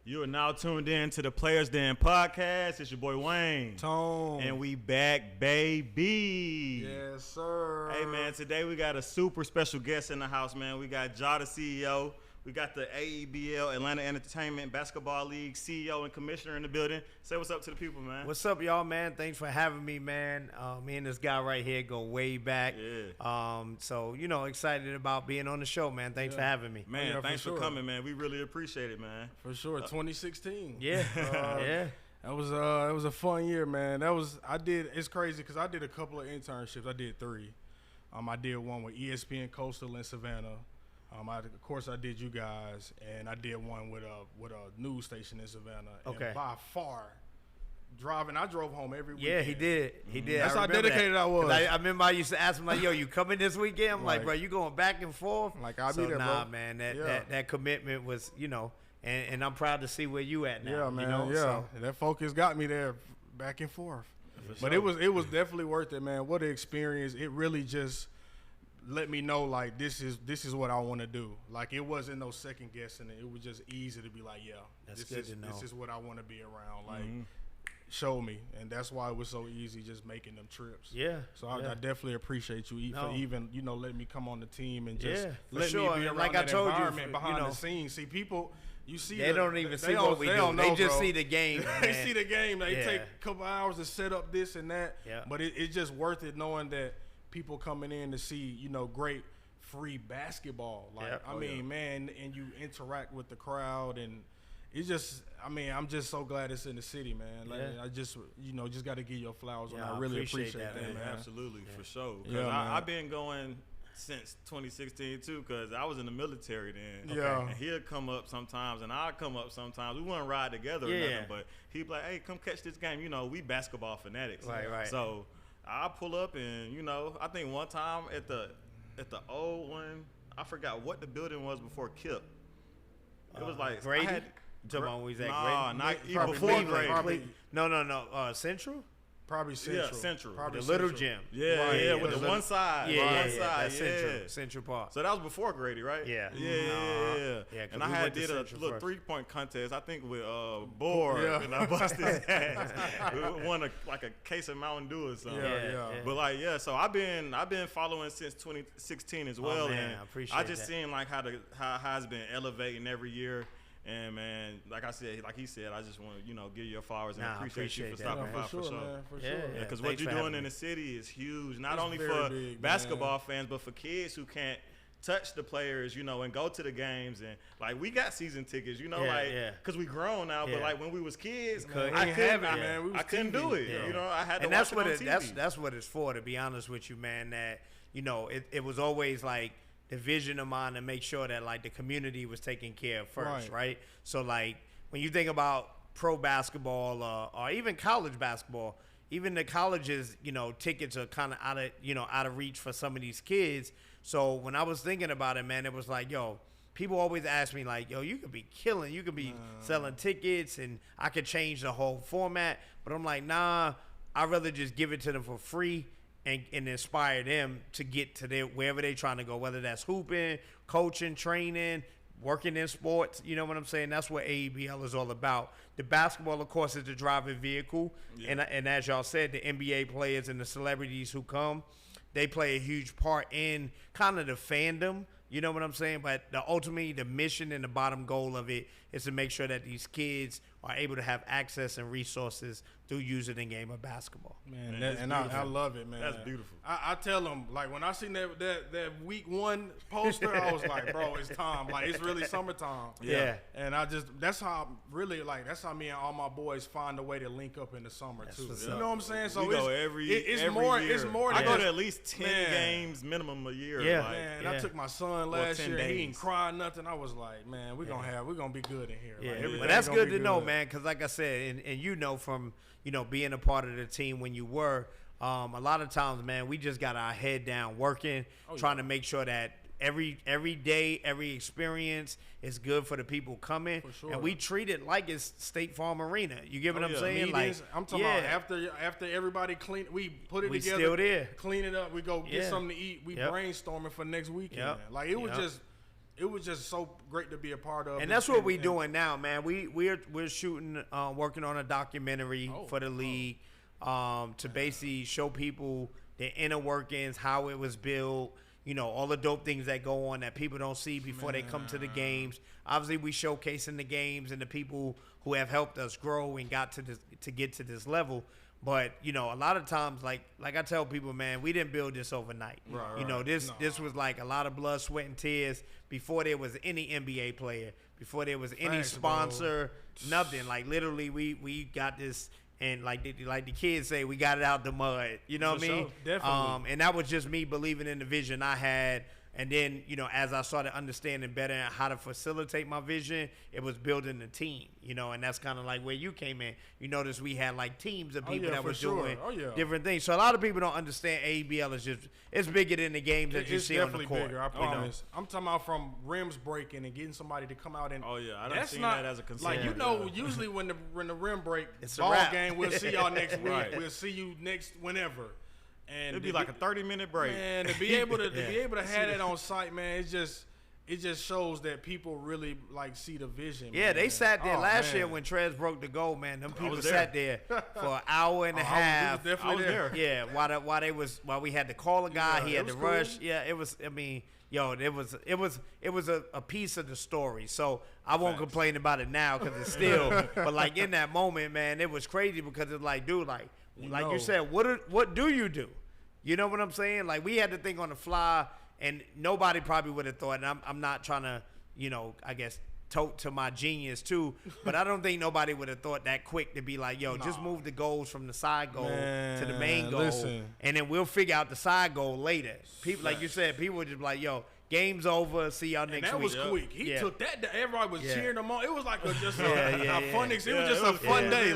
You are now tuned in to the Players Den podcast. It's your boy Wayne. Tone. And we back, baby. Yes, sir. Hey, man, today we got a super special guest in the house, man. We got Jah, the CEO. We got the AEBL, Atlanta Entertainment Basketball League CEO and commissioner in the building. Say what's up to the people, man. What's up, y'all, man? Thanks for having me, man. Me and this guy right here go way back. Yeah. So, excited about being on the show, man. Thanks for having me. Man, yeah, thanks for sure. coming, man. We really appreciate it, man. For sure, 2016. Yeah, yeah. It was a fun year, man. It's crazy because I did a couple of internships. I did 3. I did one with ESPN Coastal in Savannah. Of course, I did you guys, and I did one with a news station in Savannah. Okay. And by far, I drove home every weekend. Yeah, he did. He did. That's how dedicated I was. I remember I used to ask him, like, yo, you coming this weekend? I'm like, Right. bro, you going back and forth? Like, I'll be there, nah, bro. man, Yeah. that commitment was, and I'm proud to see where you at now. Yeah, man. So, That focus got me there back and forth. But it was definitely worth it, man. What an experience. It really just let me know, like, this is what I want to do. Like, it wasn't no second guessing it. It was just easy to be like, yeah, That's this good is to know. this is what I want to be around. Like, show me. And that's why it was so easy just making them trips. yeah. So yeah. I definitely appreciate you for even, letting me come on the team and just Yeah, for let sure. me be And around like I that told you, environment behind the scenes. See, people, you see They don't even see what we do. don't They know, just bro. see the game, They man. see the game. They Yeah. take a couple hours to set up this and that. Yeah. But it's just worth it knowing that people coming in to see, great free basketball. Like, Yep. I mean, man, and you interact with the crowd, and it's just, I'm just so glad it's in the city, man. Like, Yeah. I just, just got to give your flowers, and Yeah, I really appreciate appreciate that, that, man. Absolutely, for sure. Because Yeah, man. I've been going since 2016 too, because I was in the military then. Yeah. And he'll come up sometimes, and I'll come up sometimes. We wouldn't ride together or Yeah. nothing, but he'd be like, hey, come catch this game. We basketball fanatics. Right. So I pull up, and, I think one time at the old one, I forgot what the building was before KIP. It was like Grady? I had, You talking about when we was at Nah, Grady? not even Probably before Cleveland, Grady. probably- No. Central? Probably Central. Central. Probably The little Central. gym. Yeah, Right. yeah, Yeah, with the the one side. Yeah, one side, that's Central Park. So that was before Grady, right? Yeah. Yeah. Yeah, 'cause And I we had went to did a Central little first. 3-point contest, I think with Board, Yeah. and I busted his ass. We won a case of Mountain Dew or something. Yeah. But so I've been following since 2016 as well, man, and I appreciate I just that. seen like how it's been elevating every year. And man, like he said, I just want to give you your flowers and Nah, I appreciate you for appreciate stopping that, by for sure, man. For Yeah, sure. yeah. because Thanks what you're for doing having in me. the city is huge, not It's only very for big, basketball fans, but for kids who can't touch the players, and go to the games. And like, we got season tickets, yeah. because we grown now. But Yeah. like when we was kids, couldn't. I We couldn't have it, man. We was I couldn't TV. do it. Yeah. I had to And watch that's it what on it TV. that's what it's for, to be honest with you, man. That it was always like the vision of mine to make sure that like the community was taken care of first, right? So like when you think about pro basketball or even college basketball, even the colleges, tickets are kind of out of reach for some of these kids. So when I was thinking about it, man, it was like, yo, people always ask me like, yo, you could be killing, you could be selling tickets, and I could change the whole format. But I'm like, nah, I'd rather just give it to them for free and inspire them to get to wherever they're trying to go, whether that's hooping, coaching, training, working in sports. You know what I'm saying? That's what AEBL is all about. The basketball, of course, is the driving vehicle. Yeah. And as y'all said, the NBA players and the celebrities who come, they play a huge part in kind of the fandom. You know what I'm saying? But ultimately, the mission and the bottom goal of it is to make sure that these kids are able to have access and resources through using the game of basketball. Man, I love it, man. That's beautiful. I tell them, like, when I seen that week 1 poster, I was like, bro, it's time. Like, it's really summertime. Yeah. And that's how me and all my boys find a way to link up in the summer too. what's You up. know what I'm saying? So we go every more. year. It's more. I than go just- to at least 10 Man. games minimum a year. Yeah. like, Man, I took my son last 10 year. He days. didn't cry nothing. I was like, man, we're gonna be good in here. Yeah, Like, everything but that's gonna good be to know, man, because like I said, and from being a part of the team when you were, a lot of times, man, we just got our head down working, trying to make sure that every day, every experience is good for the people coming, For sure. and we treat it like it's State Farm Arena. You get what I'm saying? Meetings, Like, I'm talking about after everybody clean, we put it We together, still there. clean it up. We go get Yeah. something to eat. We Yep. brainstorming for next weekend. Yep. Like it was Yep. just just so great to be a part of. And that's what we're doing now, man. We're shooting, working on a documentary for the league to basically show people the inner workings, how it was built, you know, all the dope things that go on that people don't see before they come to the games. Obviously, we showcasing the games and the people who have helped us grow and got to get to this level. But, you know, a lot of times, like I tell people, man, we didn't build this overnight. Right, you know, this was like a lot of blood, sweat, and tears before there was any NBA player, before there was any sponsor, nothing. Like, literally, we got this, and like the kids say, we got it out the mud. You know what I mean? Sure. Definitely. And that was just me believing in the vision I had. And then, you know, as I started understanding better how to facilitate my vision, it was building a team, you know, and that's kind of like where you came in. You notice we had like teams of people that were doing different things. So a lot of people don't understand AEBL is just, it's bigger than the games that you see on the court. It's definitely bigger, I promise. You know? I'm talking about from rims breaking and getting somebody to come out and. Oh, yeah. I don't see that as a concern. Like, you know, usually when the rim break, it's ball game, we'll see y'all next week. Right. We'll see you next whenever. And it'd be like a 30-minute break. Man, to be able to have that on site, man, it just shows that people really like see the vision. Yeah, man. they sat there last year when Trez broke the goal, man. Them people sat there for an hour and a half. I was there. Yeah, while we had to call a guy, he had to rush. Yeah, it was. I mean, it was a piece of the story. So I won't complain about it now because it's still. But like in that moment, man, it was crazy because it's like, dude, like you said, what do you do? You know what I'm saying? Like, we had to think on the fly, and nobody probably would have thought, and I'm not trying to, you know, I guess, tote to my genius too, but I don't think nobody would have thought that quick to be like, just move the goals from the side goal to the main goal, and then we'll figure out the side goal later. People, like you said, people would just be like, game's over. See y'all next week. That was quick. He took that. Everybody was cheering him on. It was like a fun. It was just a fun day.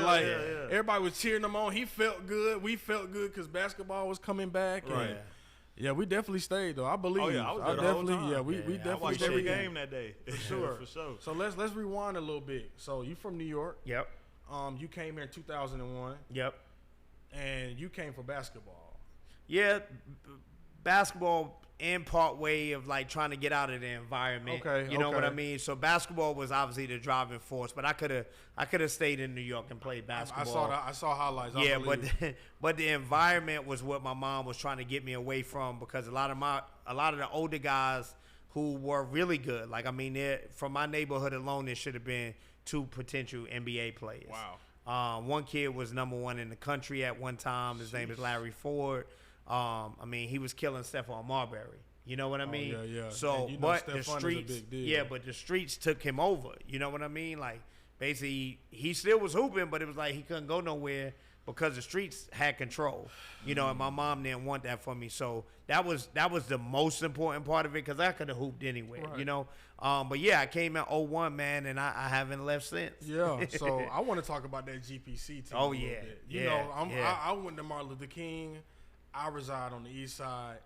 Everybody was cheering him on. He felt good. We felt good because basketball was coming back. Right. Yeah, we definitely stayed though. I believe. Oh yeah, I was there the whole time. Yeah, we definitely I watched stayed. every game that day. For sure. For sure. So let's rewind a little bit. So you from New York? Yep. You came here in 2001. Yep. And you came for basketball. Yeah, basketball in part way of like trying to get out of the environment. You know what I mean? So basketball was obviously the driving force, but I could have stayed in New York and played basketball. I saw highlights. Yeah, but the environment was what my mom was trying to get me away from because a lot of the older guys who were really good, like I mean, from my neighborhood alone, there should have been 2 potential NBA players. Wow. One kid was #1 in the country at one time. His name is Larry Ford. I mean, he was killing Stephon Marbury. You know what I mean? Yeah. So, you know but Stephon the is a streets, big deal. but the streets took him over. You know what I mean? Like, basically, he still was hooping, but it was like he couldn't go nowhere because the streets had control. You know, and my mom didn't want that for me. So that was the most important part of it because I could have hooped anywhere. Right. You know, but yeah, I came in 01, man, and I haven't left since. Yeah. So I want to talk about that GPC team. Oh a yeah. Bit. You know, I went to Martin Luther King. I reside on the east side.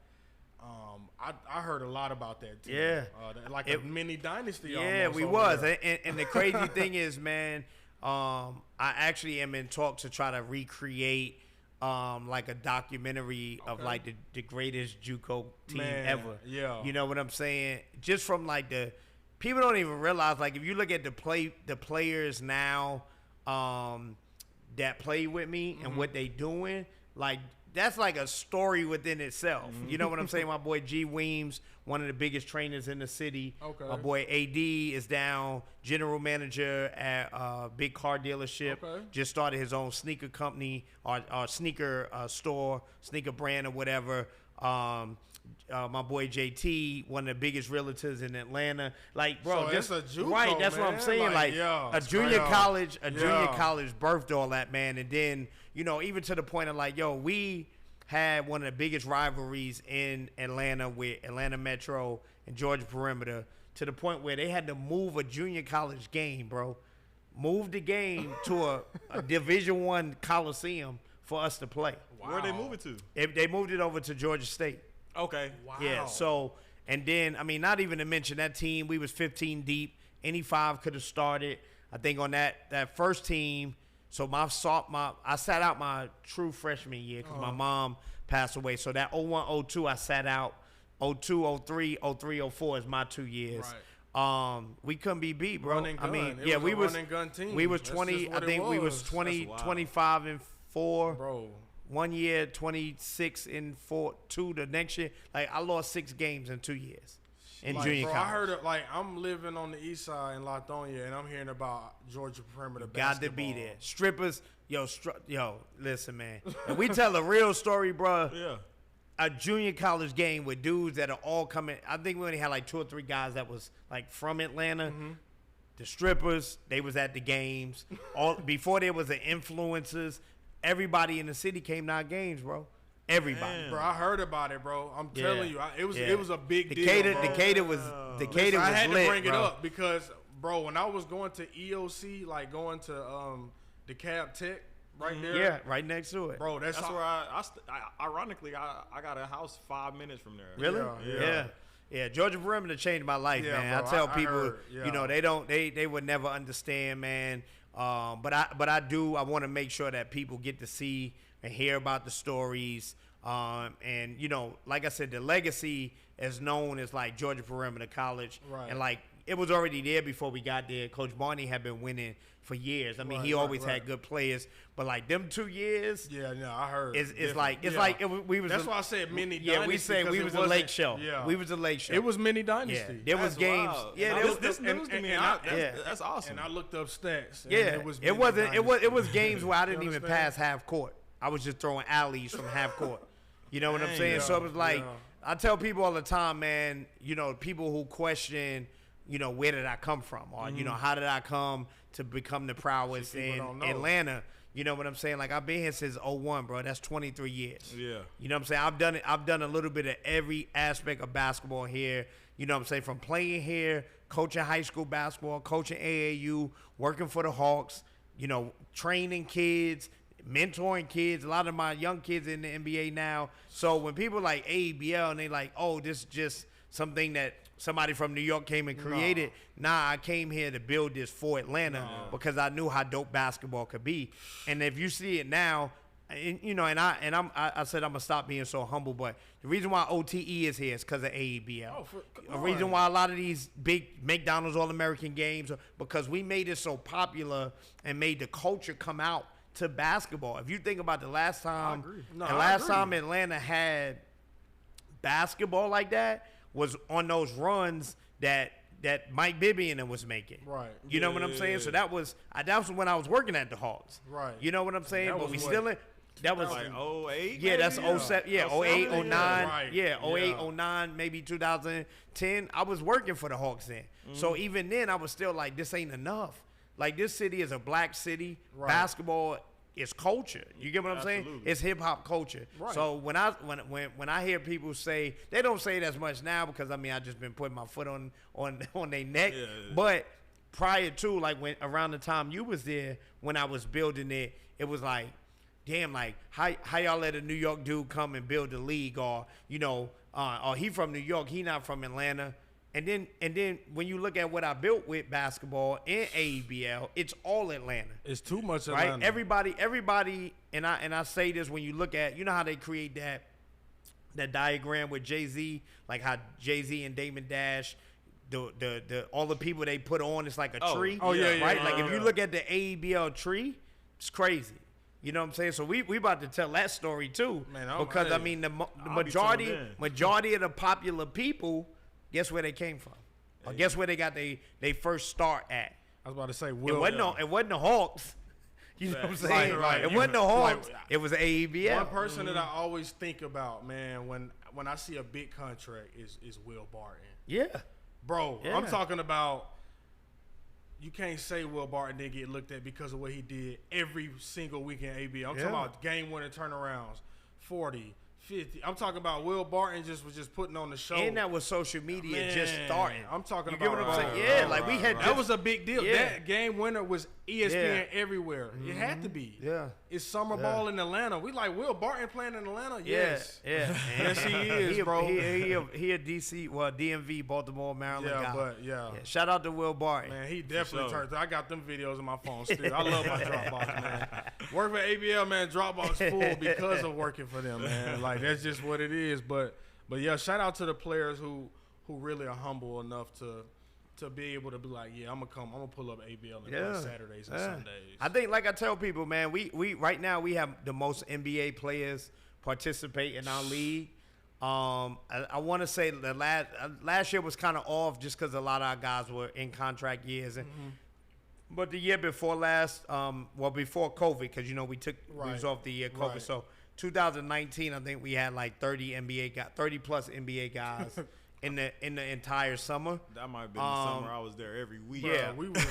I heard a lot of that team. Yeah. Like a mini dynasty. Yeah, we was. And the crazy thing is, man, I actually am in talk to try to recreate like a documentary of like the greatest JUCO team ever. Yeah. You know what I'm saying? Just from like people don't even realize, like if you look at the players now that play with me and what they doing, like that's like a story within itself. You know what I'm saying? My boy G. Weems, one of the biggest trainers in the city. Okay. My boy AD is down, general manager at a big car dealership. Okay. Just started his own sneaker company or sneaker store, sneaker brand or whatever. My boy JT, one of the biggest realtors in Atlanta. Like, bro, so just a JUCO, right. That's man. what I'm saying. Like a junior college birthed all that, man. And then, you know, even to the point of like, we had one of the biggest rivalries in Atlanta with Atlanta Metro and Georgia Perimeter to the point where they had to move a junior college game, bro. Move the game to a Division I Coliseum for us to play. Wow. Where'd they move it to? They moved it over to Georgia State. Okay. Wow. Yeah, so, and then, I mean, not even to mention that team, we was 15 deep. Any 5 could have started. I think on that first team, so I sat out my true freshman year because my mom passed away. So that 01-02, I sat out 02, 03, 03, 04 is my 2 years. Right. We couldn't be beat, bro. Run and gun. I mean, It yeah, was we a was run and gun team. we was That's 20. just what I think it we was was. 20, That's wild. 25 and 4. Bro. 1 year, 26 and 4. 2 the next year. Like I lost 6 games in 2 years in junior bro, college. I heard it. Like I'm living on the east side in Latonia, and I'm hearing about Georgia perimeter Got basketball. to be there. Strippers, yo, listen, man. And we tell a real story, bro. Yeah. A junior college game with dudes that are all coming. I think we only had like 2 or 3 guys that was like from Atlanta. Mm-hmm. The strippers, they was at the games. All before there was the influencers. Everybody in the city came to our games, bro. Everybody. Man. Bro, I heard about it, bro. I'm Yeah. telling you, it was Yeah. it was a big Decatur, deal, bro. Decatur was Decatur I was had lit, to bring bro. it up because, bro, when I was going to EOC, like going to the Cab Tech right there, Yeah, right next to it. bro, that's That's how, where ironically, I got a house 5 minutes from there. Really? Yeah. Yeah. Georgia perimeter changed my life, Yeah, man. bro, I tell I people, heard, yeah. you know, they would never understand, man. But I want to make sure that people get to see and hear about the stories. And you know, like I said, the legacy is known as like Georgia Perimeter College, Right. and like it was already there before we got there. Coach Barney had been winning for years. I mean, he Right, always right. had good players, but like them 2 years, yeah, no, I heard. it's Different. like we was. That's why I said mini Yeah, dynasty. we say we because was it a lake wasn't- show. Yeah, We was a lake show. It was mini Yeah, dynasty. there was That's games. wild. Yeah, Now, there was. this news to me. and That's awesome. And I looked up stats. And Yeah, it was. it wasn't. It mini was dynasty. games where I didn't You even understand? pass half court. I was just throwing alleys from half court. You know what I'm Dang, saying? yeah, So it was like yeah. I tell people all the time, man. You know, people who question, you know, where did I come from, or you know, how did I come to become the prowess See, people in don't know. Atlanta? You know what I'm saying? Like I've been here since 01, bro. That's 23 years. Yeah. You know what I'm saying? I've done it. I've done a little bit of every aspect of basketball here. You know what I'm saying? From playing here, coaching high school basketball, coaching AAU, working for the Hawks, you know, training kids, mentoring kids. A lot of my young kids in the NBA now. So when people like AEBL and they like, oh, this is just something that somebody from New York came and created. Nah, I came here to build this for Atlanta because I knew how dope basketball could be. And if you see it now, and, you know, I said I'm gonna stop being so humble, but the reason why OTE is here is because of AEBL. Oh, The reason why a lot of these big McDonald's All-American games are because we made it so popular and made the culture come out to basketball. If you think about the last time, agree. No, the I last agree. time Atlanta had basketball like that was on those runs that Mike Bibby and them was making. Right. You know what I'm saying? So that was when I was working at the Hawks. Right. You know what I'm saying? That But was we what? still in. That was Like 08? yeah, that's maybe? 07. Yeah, 08, 09. Right. Yeah, 08, Yeah. 09, maybe 2010. I was working for the Hawks then. So even then, I was still like, this ain't enough. Like, this city is a black city. Right. Basketball is culture. You get what I'm saying? Absolutely. It's hip hop culture. Right. So when I hear people say, they don't say it as much now because I mean I just been putting my foot on their neck. Yeah. But prior to like when around the time you was there when I was building it, it was like, damn, like how y'all let a New York dude come and build the league, or you know, or he from New York, he not from Atlanta. And then when you look at what I built with basketball and AEBL, it's all Atlanta. It's too much Right? Atlanta. Everybody, and I say this when you look at, you know how they create that diagram with Jay-Z, like how Jay-Z and Damon Dash, the all the people they put on, it's like a tree. Oh, yeah, right? yeah, Like if yeah. you look at the AEBL tree, it's crazy. You know what I'm saying? So we about to tell that story too, Man, because I hey, mean the I'll be tuned in. majority of the popular people, guess where they came from, or guess where they got they first start at. I was about to say, It Will. wasn't the Hawks. You know what I'm Right, saying? right. It wasn't the Hawks. Like, It was AEBL. One person that I always think about, man, when I see a big contract is Will Barton. Yeah. Bro, Yeah. I'm talking about, you can't say Will Barton didn't get looked at because of what he did every single week in ABL. I'm Yeah. talking about game winning turnarounds, 40, 50. I'm talking about Will Barton was just putting on the show. And that was social media just Man, starting. I'm talking You about get what I'm saying? right, Yeah, right, like we right, had right. just, That was a big deal. Yeah. That game winner was ESPN Yeah. everywhere. It had to be. Yeah. It's summer Yeah. ball in Atlanta. We like Will Barton playing in Atlanta? Yes. Yeah. Yes, he is, bro. He a DC, well, DMV, Baltimore, Maryland Yeah, guy. but yeah. Shout out to Will Barton. Man, he definitely sure. turned. I got them videos on my phone still. I love my Dropbox, man. Work for ABL, man. Dropbox full because of working for them, man. Like that's just what it is. But But yeah, shout out to the players who really are humble enough to be able to be like, yeah, I'm gonna pull up ABL and play Saturdays and Sundays. I think, like I tell people, man, we right now we have the most NBA players participate in our league. I want to say the last year was kind of off just because a lot of our guys were in contract years, and but the year before last, before COVID, because we was off the year COVID, so 2019, I think we had like 30 plus NBA guys in the entire summer. That might have been the summer I was there every week. Yeah, we was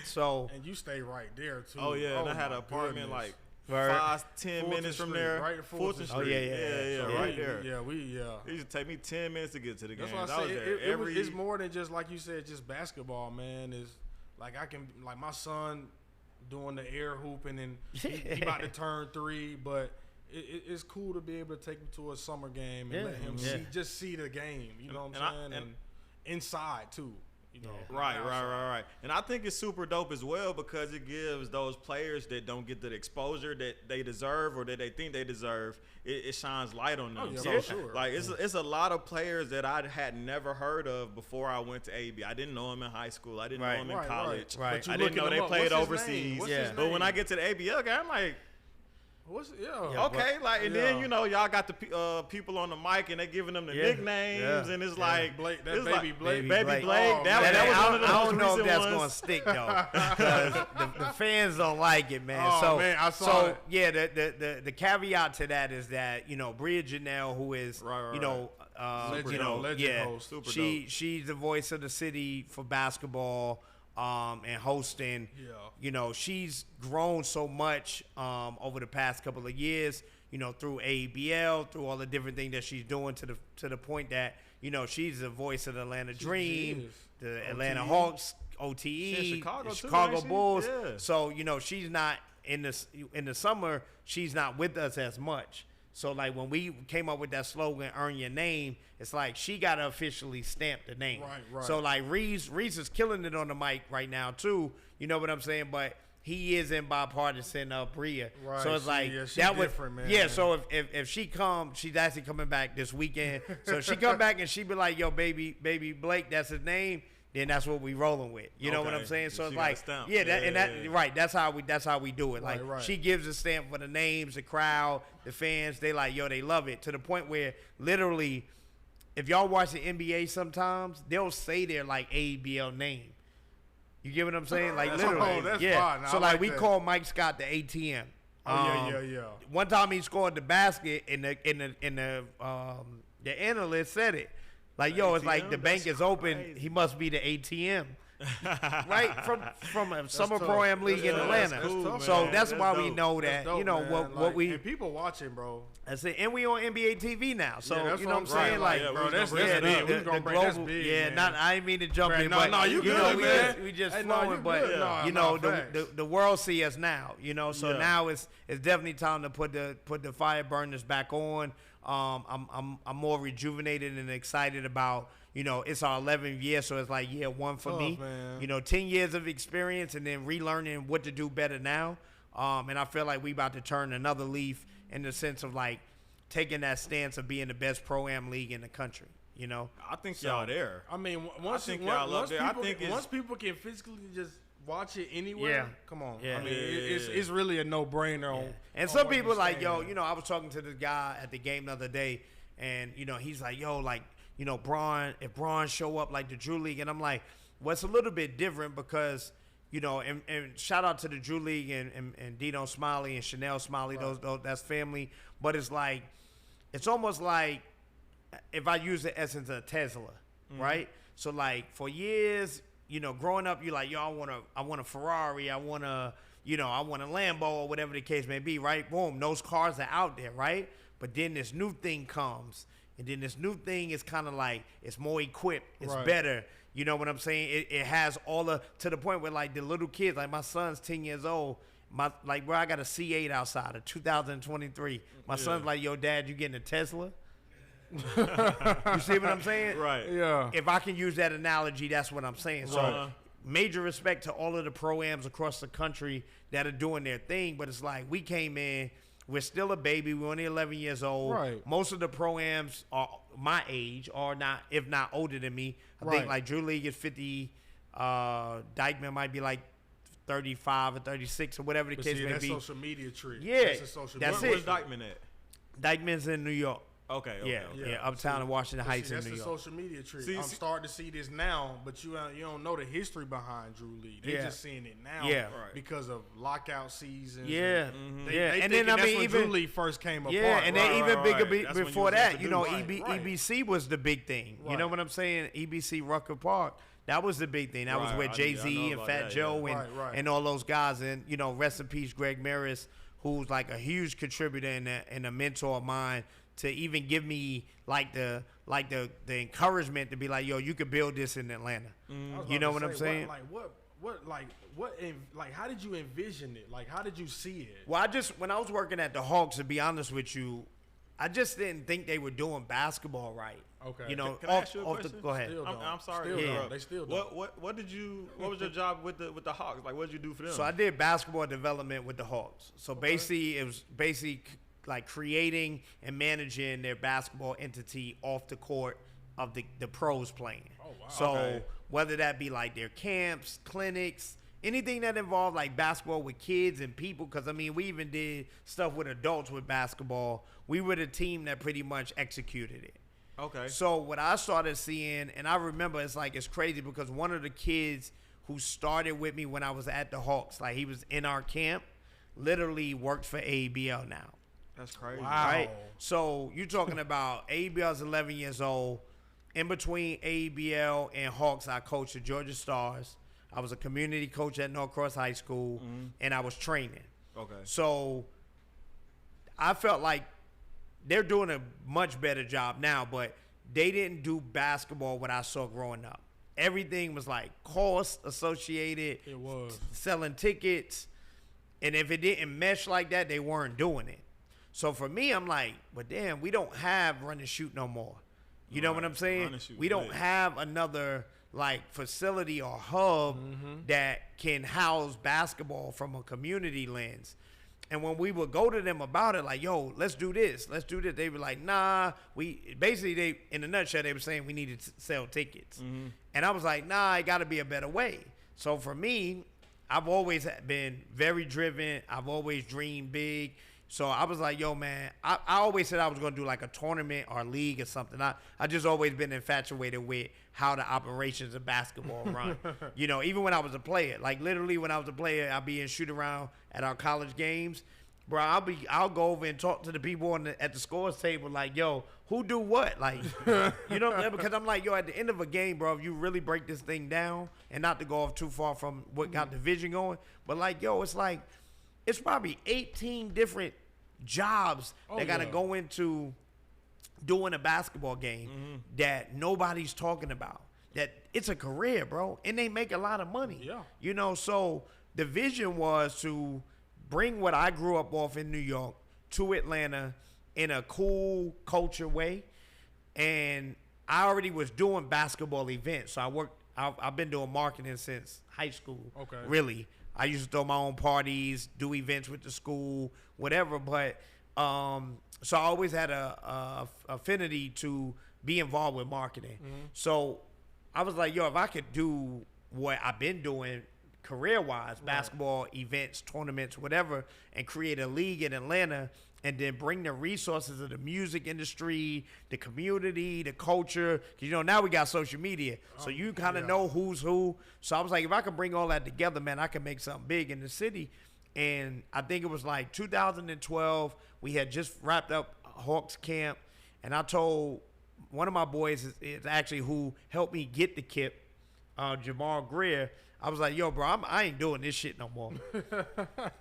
So and you stay right there too. Oh yeah, and I had an apartment like 5-10 minutes from there. Right at Fulton Street. Oh yeah, right there. It used to take me 10 minutes to get to the game. That's why I was say there it's more than just like you said, just basketball, man. Is like like my son doing the air hooping and he about to turn 3, but it's cool to be able to take him to a summer game and let him see the game. You know what I'm saying? And inside too. Right. And I think it's super dope as well because it gives those players that don't get the exposure that they deserve or that they think they deserve, it shines light on them. For sure. Like it's a lot of players that I had never heard of before I went to AEBL. I didn't know them in high school. I didn't know them in college. Right. I didn't know they played overseas. But when I get get to the AEBL game, I'm like, okay, then y'all got the people on the mic and they giving them the nicknames and it's like Blake, baby Blake. Blake. Oh, that was one of the I don't know if that's ones. gonna stick though, because the fans don't like it, man. Oh, man, I saw it. Yeah, the caveat to that is that Bria Janelle, who is legend host. Super she's the voice of the city for basketball. And hosting, she's grown so much over the past couple of years, through AEBL, through all the different things that she's doing to the point that, she's the voice of the Atlanta Dream, the Atlanta Hawks, OTE, Chicago Bulls. Yeah. So, she's not in the summer, she's not with us as much. So, like, when we came up with that slogan, Earn Your Name, it's like she got to officially stamp the name. Right. So, like, Reese is killing it on the mic right now, too. You know what I'm saying? But he is in bipartisan Bria. Right. So, it's like, she's that was different, man. Yeah, so if she comes, she's actually coming back this weekend. So, if she come back and she be like, yo, baby Blake, that's his name. Then that's what we rolling with. You know what I'm saying? So it's like, right. That's how we do it. Like she gives a stamp for the names, the crowd, the fans. They like, they love it to the point where literally, if y'all watch the NBA, sometimes they'll say their like AEBL name. You get what I'm saying? Like literally, fine. So like we call Mike Scott the ATM. One time he scored the basket, and the analyst said it. Like, it's like the bank is open. Crazy. He must be the ATM. Right? From a summer pro-am league in Atlanta. That's cool, so man. that's why we dope. know that, dope, what we. And people watching, bro. That's it. And we on NBA TV now. So, that's you know what I'm saying? Right, Like, bro, that's the big. global. That's big, man. I didn't mean to jump in. No, but, you good, man. We just Hey, flowing. But, the world see us now, So now it's definitely time to put the fire burners back on. I'm more rejuvenated and excited about, it's our 11th year, so it's like year 1 for me. Man. 10 years of experience and then relearning what to do better now. And I feel like we about to turn another leaf in the sense of like taking that stance of being the best pro-am league in the country. I think y'all there. I mean, once people can physically just watch it anywhere, come on. Yeah. I mean, it's really a no-brainer. And some people like, I was talking to this guy at the game the other day, and he's like, Braun, if Braun show up like the Drew League, and I'm like, well, it's a little bit different because, and shout out to the Drew League and Dino Smiley and Chanel Smiley, those that's family, but it's like, it's almost like if I use the essence of Tesla, right? So like for years, growing up, you're like, I want a Ferrari, I want a Lambo or whatever the case may be, right? Boom, those cars are out there, right? But then this new thing comes, and then this new thing is kind of like, it's more equipped, it's better. You know what I'm saying? It has to the point where like the little kids, like my son's 10 years old, bro, I got a C8 outside of 2023. My son's like, yo, Dad, you getting a Tesla? You see what I'm saying? Right. Yeah. If I can use that analogy, that's what I'm saying. So major respect to all of the pro-ams across the country that are doing their thing, but it's like we came in, We're still a baby. We're only 11 years old. Right. Most of the pro-ams are my age, or not, if not older than me. I think like Drew League is 50. Dykeman might be like 35 or 36 or whatever the case may be. That's social media tree. Yeah, that's a social media. Where's Dykeman at? Dykeman's in New York. Okay. Yeah, uptown in Washington Heights in New York. That's the social media tree. I'm starting to see this now, but you don't know the history behind Drew League. They're just seeing it now because of lockout seasons. Yeah, and then I mean, even Drew League first came apart. Yeah, and then even bigger before that, EBC was the big thing. You know what I'm saying? EBC Rucker Park. That was the big thing. That was where Jay-Z and Fat Joe and all those guys. And, rest in peace, Greg Maris, who's like a huge contributor and a mentor of mine to even give me the encouragement to be like, yo, you could build this in Atlanta. You know what I'm saying? How did you envision it? Like, how did you see it? Well, when I was working at the Hawks, to be honest with you, I just didn't think they were doing basketball right. Okay. Can I ask you a question? Go ahead. I'm sorry. They still don't. What was your job with the Hawks? Like, what did you do for them? So I did basketball development with the Hawks. So basically, it was like creating and managing their basketball entity off the court of the pros playing. Oh, wow. So whether that be like their camps, clinics, anything that involved like basketball with kids and people, because I mean, we even did stuff with adults with basketball. We were the team that pretty much executed it. Okay. So what I started seeing, and I remember it's crazy because one of the kids who started with me when I was at the Hawks, like he was in our camp, literally worked for AEBL now. That's crazy. Wow. Right? So you're talking about AEBL's 11 years old. In between AEBL and Hawks, I coached the Georgia Stars. I was a community coach at Norcross High School, and I was training. Okay. So I felt like they're doing a much better job now, but they didn't do basketball what I saw growing up. Everything was like cost associated. It was. Selling tickets. And if it didn't mesh like that, they weren't doing it. So for me, I'm like, but damn, we don't have run and shoot no more. You know what I'm saying? We don't have another like facility or hub that can house basketball from a community lens. And when we would go to them about it, like, yo, let's do this, they were like, nah. They in a nutshell, they were saying we needed to sell tickets. And I was like, nah, it got to be a better way. So for me, I've always been very driven. I've always dreamed big. So I was like, yo, man, I always said I was going to do like a tournament or a league or something. I just always been infatuated with how the operations of basketball run. Even when I was a player, like literally when I was a player, I'd be in shoot around at our college games. Bro, I'll go over and talk to the people at the scores table like, yo, who do what? Like, because I'm like, yo, at the end of a game, bro, if you really break this thing down, and not to go off too far from what got the vision going, but like, yo, it's probably 18 different jobs that got to go into doing a basketball game that nobody's talking about. That it's a career, bro, and they make a lot of money. Yeah. So the vision was to bring what I grew up off in New York to Atlanta in a cool culture way. And I already was doing basketball events. So I've been doing marketing since high school. Okay. Really. I used to throw my own parties, do events with the school, whatever. But so I always had a affinity to be involved with marketing. So I was like, yo, if I could do what I've been doing career-wise, basketball, events, tournaments, whatever, and create a league in Atlanta, and then bring the resources of the music industry, the community, the culture. Because, now we got social media. So you kind of know who's who. So I was like, if I could bring all that together, man, I could make something big in the city. And I think it was like 2012. We had just wrapped up Hawks camp. And I told one of my boys is actually who helped me get the kit, Jamal Greer. I was like, yo, bro, I ain't doing this shit no more.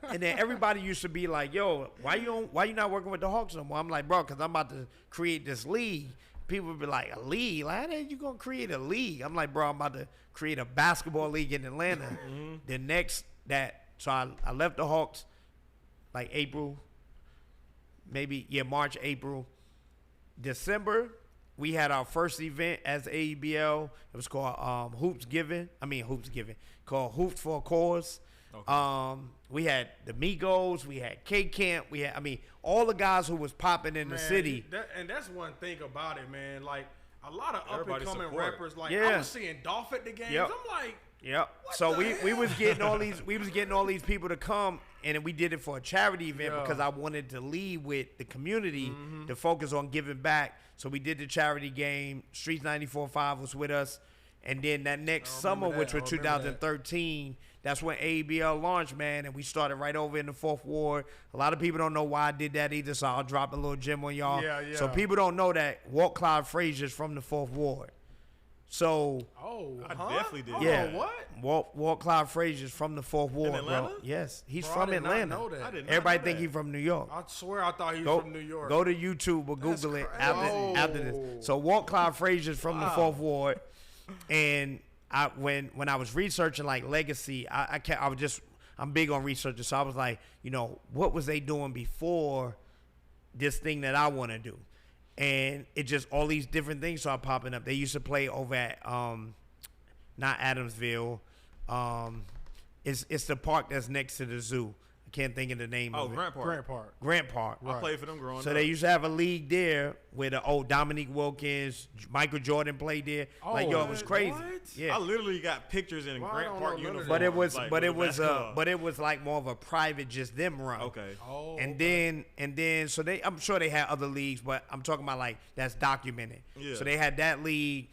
And then everybody used to be like, yo, why you not working with the Hawks no more? I'm like, bro, because I'm about to create this league. People would be like, a league? Like, how the hell you going to create a league? I'm like, bro, I'm about to create a basketball league in Atlanta. So I left the Hawks like April, March, April. December, we had our first event as AEBL. It was called Hoops Giving, called Hoops for a Cause. Okay. We had the Migos, we had K Camp, we had, I mean, all the guys who was popping in the city. And that's one thing about it, man. Like, a lot of Everybody up-and-coming support. rappers, like, Yeah. I was seeing Dolph at the games. Yep. I'm like, Yep. What So the we hell? was getting all these people to come, and we did it for a charity event because I wanted to lead with the community to focus on giving back. So we did the charity game. Streets 94.5 was with us, and then that next summer, which was 2013, that's when AEBL launched, man, and we started right over in the 4th Ward. A lot of people don't know why I did that either, so I'll drop a little gem on y'all. Yeah, yeah. So people don't know that Walt Clyde Frazier's from the 4th Ward. So I definitely did. yeah, what? Walt Clyde Frazier's from the 4th Ward, Atlanta? bro. Yes, he's Bro, from I did not Atlanta. know that. I did not Everybody know think that. he's from New York. I swear I thought he was from New York. Go to YouTube or Google it after this. So Walt Clyde Frazier's from the 4th Ward, and when I was researching like legacy, I'm big on researching, so I was like, what was they doing before this thing that I want to do? And it just all these different things started popping up. They used to play over at not Adamsville. It's the park that's next to the zoo. I can't think of the name of it. Grant Park. Grant Park. I played for them growing up. So they used to have a league there where the old Dominique Wilkins, Michael Jordan played there. It was crazy. What? Yeah. I literally got pictures in Well, I Grant don't Park know none of uniform. that. But it was like more of a private, just them run. Okay. Oh, And then so I'm sure they had other leagues, but I'm talking about like that's documented. Yeah. So they had that league,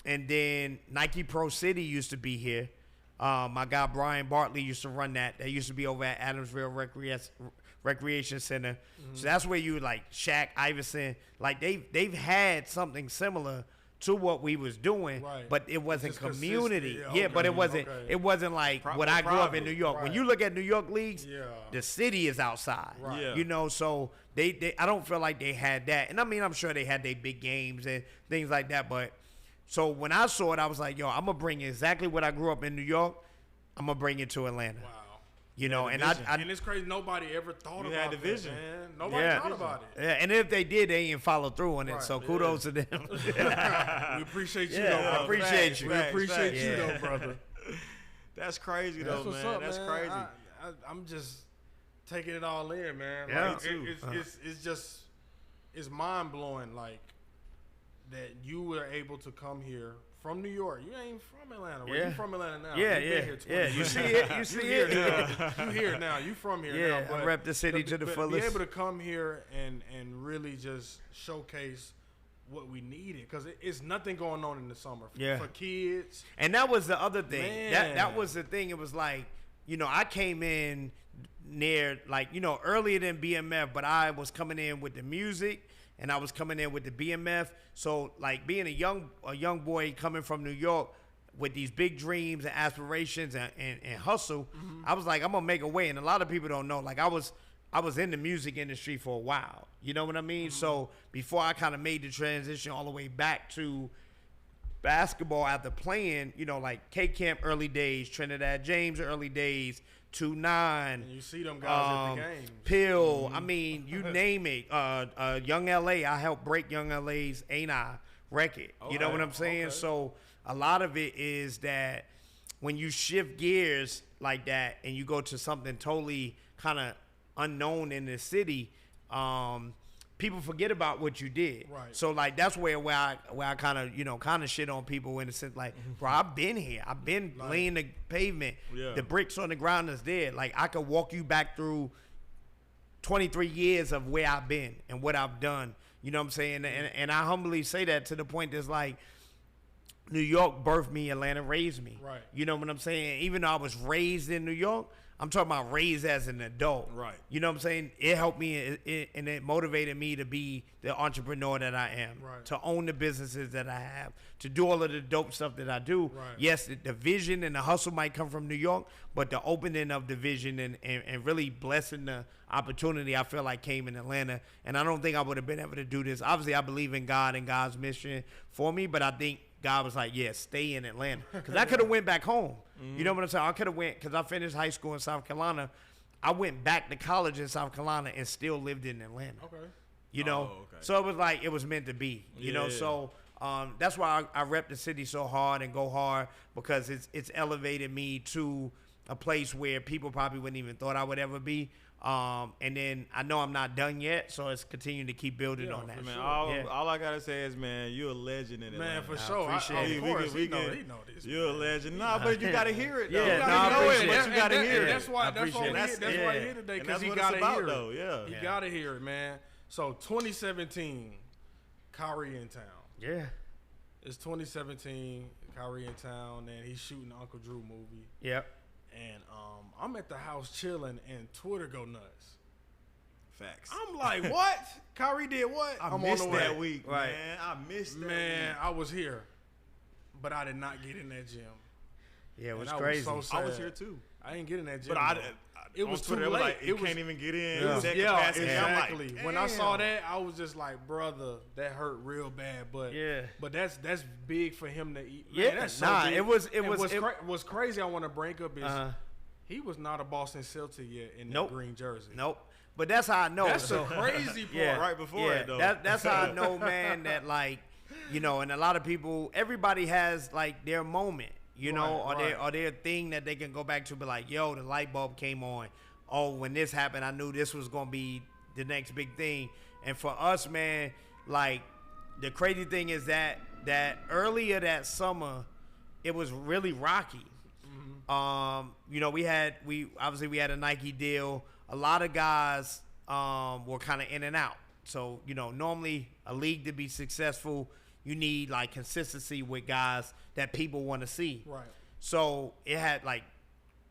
and then Nike Pro City used to be here. My guy Brian Bartley used to run that. That used to be over at Adamsville Recreation Center. Mm-hmm. So that's where you like Shaq, Iverson, like they've had something similar to what we was doing, Right. but it wasn't Just community. consistent. Yeah, Yeah, but it okay, wasn't. okay. It wasn't like when I grew up in New York. When Right. you look at New York leagues, Yeah. the city is outside. Right. Yeah. So they I don't feel like they had that. And I mean, I'm sure they had their big games and things like that. But so when I saw it, I was like, yo, I'm gonna bring exactly what I grew up in New York. I'm gonna bring it to Atlanta. Wow. And And it's crazy. Nobody ever thought You about had the that, vision. man. Nobody thought about it. Yeah, and if they did, they didn't follow through on it. Right. So kudos to them. We appreciate you, Yeah, though, I brother. appreciate you. We appreciate Facts. you, Yeah. though, brother. That's crazy That's though, what's man. up, That's man. crazy. I'm just taking it all in, man. Yeah. Like, Me too. it's mind blowing, like that you were able to come here from New York. You ain't from Atlanta. Well, Yeah. you from Atlanta now. Yeah, You yeah, been here 20 yeah. You years. see it. You see Here it. now. You here now. You from here Yeah, now. I but rep the city to the but fullest. Be able to come here and really just showcase what we needed, because it's nothing going on in the summer Yeah. for kids. And that was the other thing. That Man. was the thing. It was like, I came in near like, earlier than BMF, but I was coming in with the music and I was coming in with the BMF. So like being a young boy coming from New York with these big dreams and aspirations and hustle, I was like, I'm gonna make a way. And a lot of people don't know. Like I was in the music industry for a while. You know what I mean? So before I kind of made the transition all the way back to basketball after playing, like K Camp early days, Trinidad James early days, 2-9. And you see them guys at the games. Pill, I mean, you name it. Young LA, I helped break Young LA's Ain't I record. You know what I'm saying? Okay. So a lot of it is that when you shift gears like that and you go to something totally kind of unknown in the city, people forget about what you did. Right. So like that's where I kind of shit on people in the sense like, bro, I've been here. I've been laying the pavement. Yeah. The bricks on the ground is there. Like I could walk you back through 23 years of where I've been and what I've done. You know what I'm saying? And I humbly say that to the point that's like, New York birthed me, Atlanta raised me. Right. You know what I'm saying? Even though I was raised in New York, I'm talking about raised as an adult. Right. You know what I'm saying? It helped me and it motivated me to be the entrepreneur that I am. Right. To own the businesses that I have. To do all of the dope stuff that I do. Right. Yes, the vision and the hustle might come from New York, but the opening of the vision and really blessing the opportunity I feel like came in Atlanta. And I don't think I would have been able to do this. Obviously, I believe in God and God's mission for me, but I think God was like, yeah, stay in Atlanta. Because I could have went back home. You know what I'm saying? I could have went, because I finished high school in South Carolina. I went back to college in South Carolina and still lived in Atlanta. Okay. You know? okay. So it was like, it was meant to be. You know? Yeah. So that's why I rep the city so hard and go hard, because it's elevated me to a place where people probably wouldn't even thought I would ever be. And then I know I'm not done yet, so it's continuing to keep building on that. Man, all I gotta say is, man, you're a legend in Atlanta. Man, for sure. Appreciate it. He know this. You're a legend. Nah, but you gotta hear it. Yeah, you gotta know it, but you gotta hear it. That's why he's here today, because he gotta hear it. Yeah, he gotta hear it, man. So 2017, Kyrie in town. Yeah. It's 2017, Kyrie in town, and he's shooting the Uncle Drew movie. Yep. And I'm at the house chilling, and Twitter go nuts. Facts. I'm like, what? Kyrie did what? I I'm missed on the way. that week, Right. man. I missed that Man, week. I was here, but I did not get in that gym. Yeah, it was And crazy. I was so sad. I was here too. I didn't get in that gym. But it was too Twitter, late. Like, it was, can't even get in. It was, that yeah, capacity. exactly. I'm like, when I saw that, I was just like, brother, that hurt real bad. But but that's big for him to eat. Man, Yeah, that's so big. what's crazy. I want to bring up is he was not a Boston Celtic yet in that green jersey. Nope. But that's how I know. That's the crazy part. right before it, though. That's how I know, man, that like, you know, and a lot of people, everybody has like their moment, you know, or their thing that they can go back to, be like, yo, the light bulb came on. Oh, when this happened, I knew this was gonna be the next big thing. And for us, man, like the crazy thing is that earlier that summer, it was really rocky. You know, we obviously had a Nike deal. A lot of guys were kind of in and out. So, you know, normally a league to be successful, you need like consistency with guys that people want to see. Right. So it had like,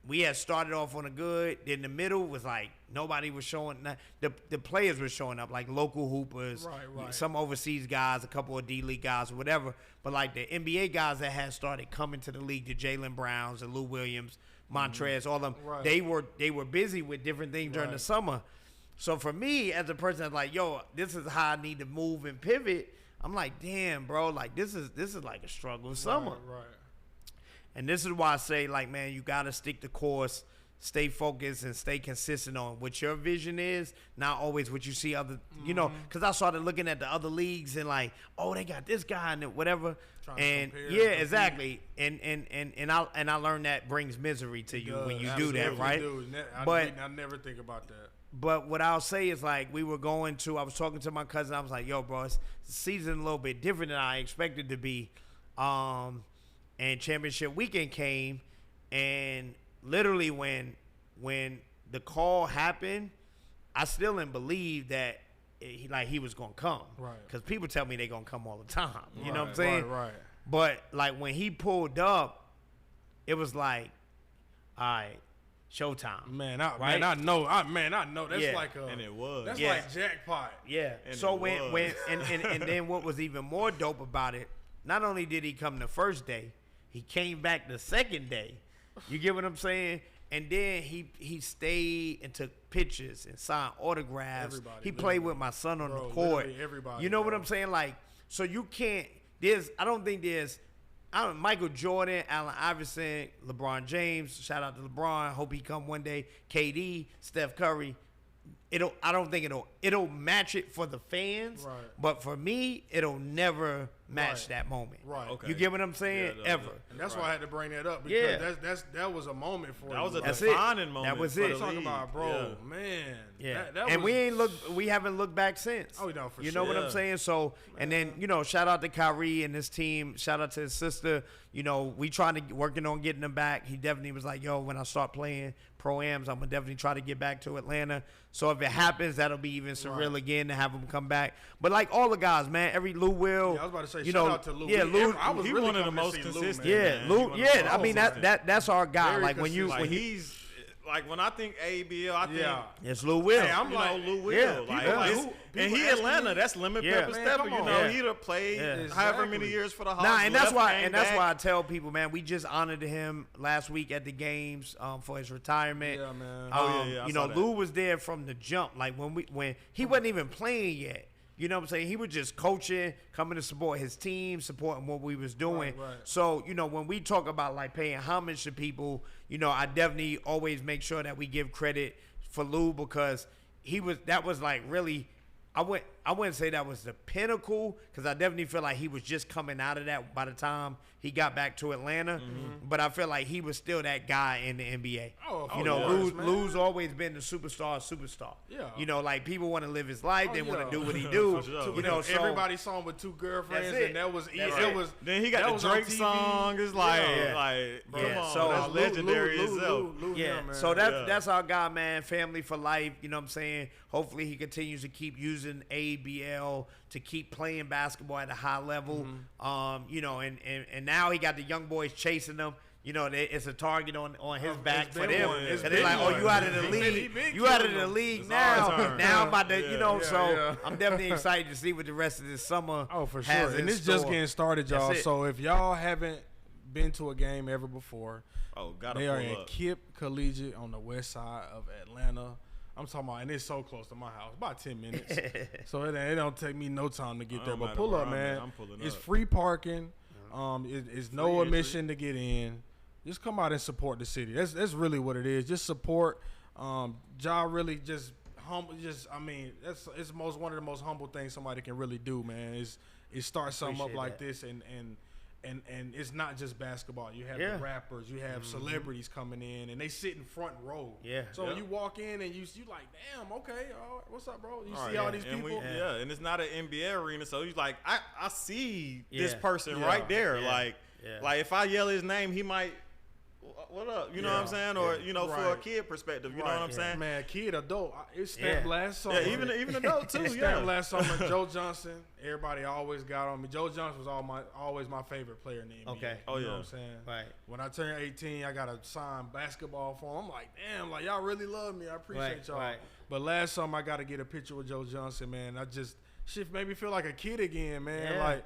we had started off on a good. Then the middle was like nobody was showing. The players were showing up, like local hoopers, right. some overseas guys, a couple of D-League guys, or whatever. But like the NBA guys that had started coming to the league, the Jaylen Browns, the Lou Williams, Montrez, all of them, they were busy with different things during the summer. So for me, as a person that's like, yo, this is how I need to move and pivot. I'm like, damn, bro, like this is like a struggle summer. Right. And this is why I say, like, man, you got to stick the course, stay focused, and stay consistent on what your vision is, not always what you see other, you know, because I started looking at the other leagues and like, oh, they got this guy and whatever. And exactly. And I learned that brings misery to you when you do that, right? But I never think about that. But what I'll say is, like, I was talking to my cousin. I was like, yo, bro, the season a little bit different than I expected to be. And championship weekend came, and literally when the call happened, I still didn't believe that he was gonna come. Right. Because people tell me they gonna come all the time. You know what I'm saying? Right. But like when he pulled up, it was like, all right, showtime. Man, I know. That's like and it was. That's like jackpot. Yeah. And so it when and then what was even more dope about it, not only did he come the first day, he came back the second day. You get what I'm saying? And then he stayed and took pictures and signed autographs. He played with my son on the court. Everybody, you know what I'm saying? Like, so you can't. Michael Jordan, Allen Iverson, LeBron James. Shout out to LeBron. Hope he come one day. KD, Steph Curry. I don't think it'll match it for the fans. Right. But for me, it'll never match that moment. Right. Okay. You get what I'm saying? Ever. And that's why I had to bring that up, because that was a moment for that was a That's defining moment. That was for it. the talking league. about, bro, man. Yeah. That and was, we haven't looked back since. Oh, no, for You sure. know what I'm saying? So, and then, you know, shout out to Kyrie and his team. Shout out to his sister. You know, we working on getting him back. He definitely was like, yo, when I start playing pro-ams, I'm going to definitely try to get back to Atlanta. So if it happens, that'll be even surreal again to have him come back. But like all the guys, man, every Lou Will. Yeah, I was about to say, you shout know, out to Lou. Yeah, Lou. I was he really one of the coming to most see Lou, consistent. man. Yeah, man. Lou. He one of the Yeah, most I mean consistent. that's our guy. Very Like when consistent. he's like when I think AEBL, I think it's Lou Will. Hey, I'm like, Lou Will. yeah, And he ask Atlanta. me- That's lemon Yeah. pepper Man, stepper. come You on. know, Yeah. he'd have played Yeah. however many Exactly. years for the Hawks. Nah, and that's came back. why I tell people, man, we just honored him last week at the games for his retirement. Yeah, man. I You saw know, that. Lou was there from the jump. Like when he wasn't even playing yet. You know what I'm saying? He was just coaching, coming to support his team, supporting what we was doing. Right. So, you know, when we talk about like paying homage to people, you know, I definitely always make sure that we give credit for Lou, because that was like really, I wouldn't say that was the pinnacle, because I definitely feel like he was just coming out of that by the time he got back to Atlanta. But I feel like he was still that guy in the NBA. Lou's always been the superstar. Yeah. You know, like people want to live his life, they want to do what he do. Sure. You know, so everybody saw him with 2 girlfriends, and that was it. Was then he got the Drake song. It's like, come on, so that's legendary itself. So that's our guy, man. Family for life. You know what I'm saying? Hopefully he continues to keep using AEBL to keep playing basketball at a high level. You know, and now he got the young boys chasing him. You know, it's a target on his back for them. They're like, oh, you out of the league. You out of the league now. Now I'm about to, you know, I'm definitely excited to see what the rest of this summer for has sure. in And it's store. just getting started, y'all. So if y'all haven't been to a game ever before, they are at Kip Collegiate on the west side of Atlanta. I'm talking about, and it's so close to my house, about 10 minutes. So it don't take me no time to get there. But pull up, man. It's free parking. It's no admission to get in. Just come out and support the city. That's really what it is. Just support. Jah really just humble. It's one of the most humble things somebody can really do, man. Is start something up like this and it's not just basketball. You have the rappers, you have celebrities coming in, and they sit in front row. So when you walk in and you like, damn, okay, all right, what's up, bro? You see all these people. And it's not an NBA arena, so you like, I see this person right there. Like if I yell his name, he might. What up? You know what I'm saying? Or, you know, for a kid perspective, you know what I'm saying? Man, kid, adult. It stamped last summer. Yeah, even adult too, stamped last summer. Joe Johnson, everybody always got on me. Joe Johnson was always my favorite player in the NBA. Okay. You know what I'm saying? Right. When I turned 18, I got a signed basketball for him. I'm like, damn, like, y'all really love me. I appreciate y'all. Right. But last summer, I got to get a picture with Joe Johnson, man. Shit made me feel like a kid again, man.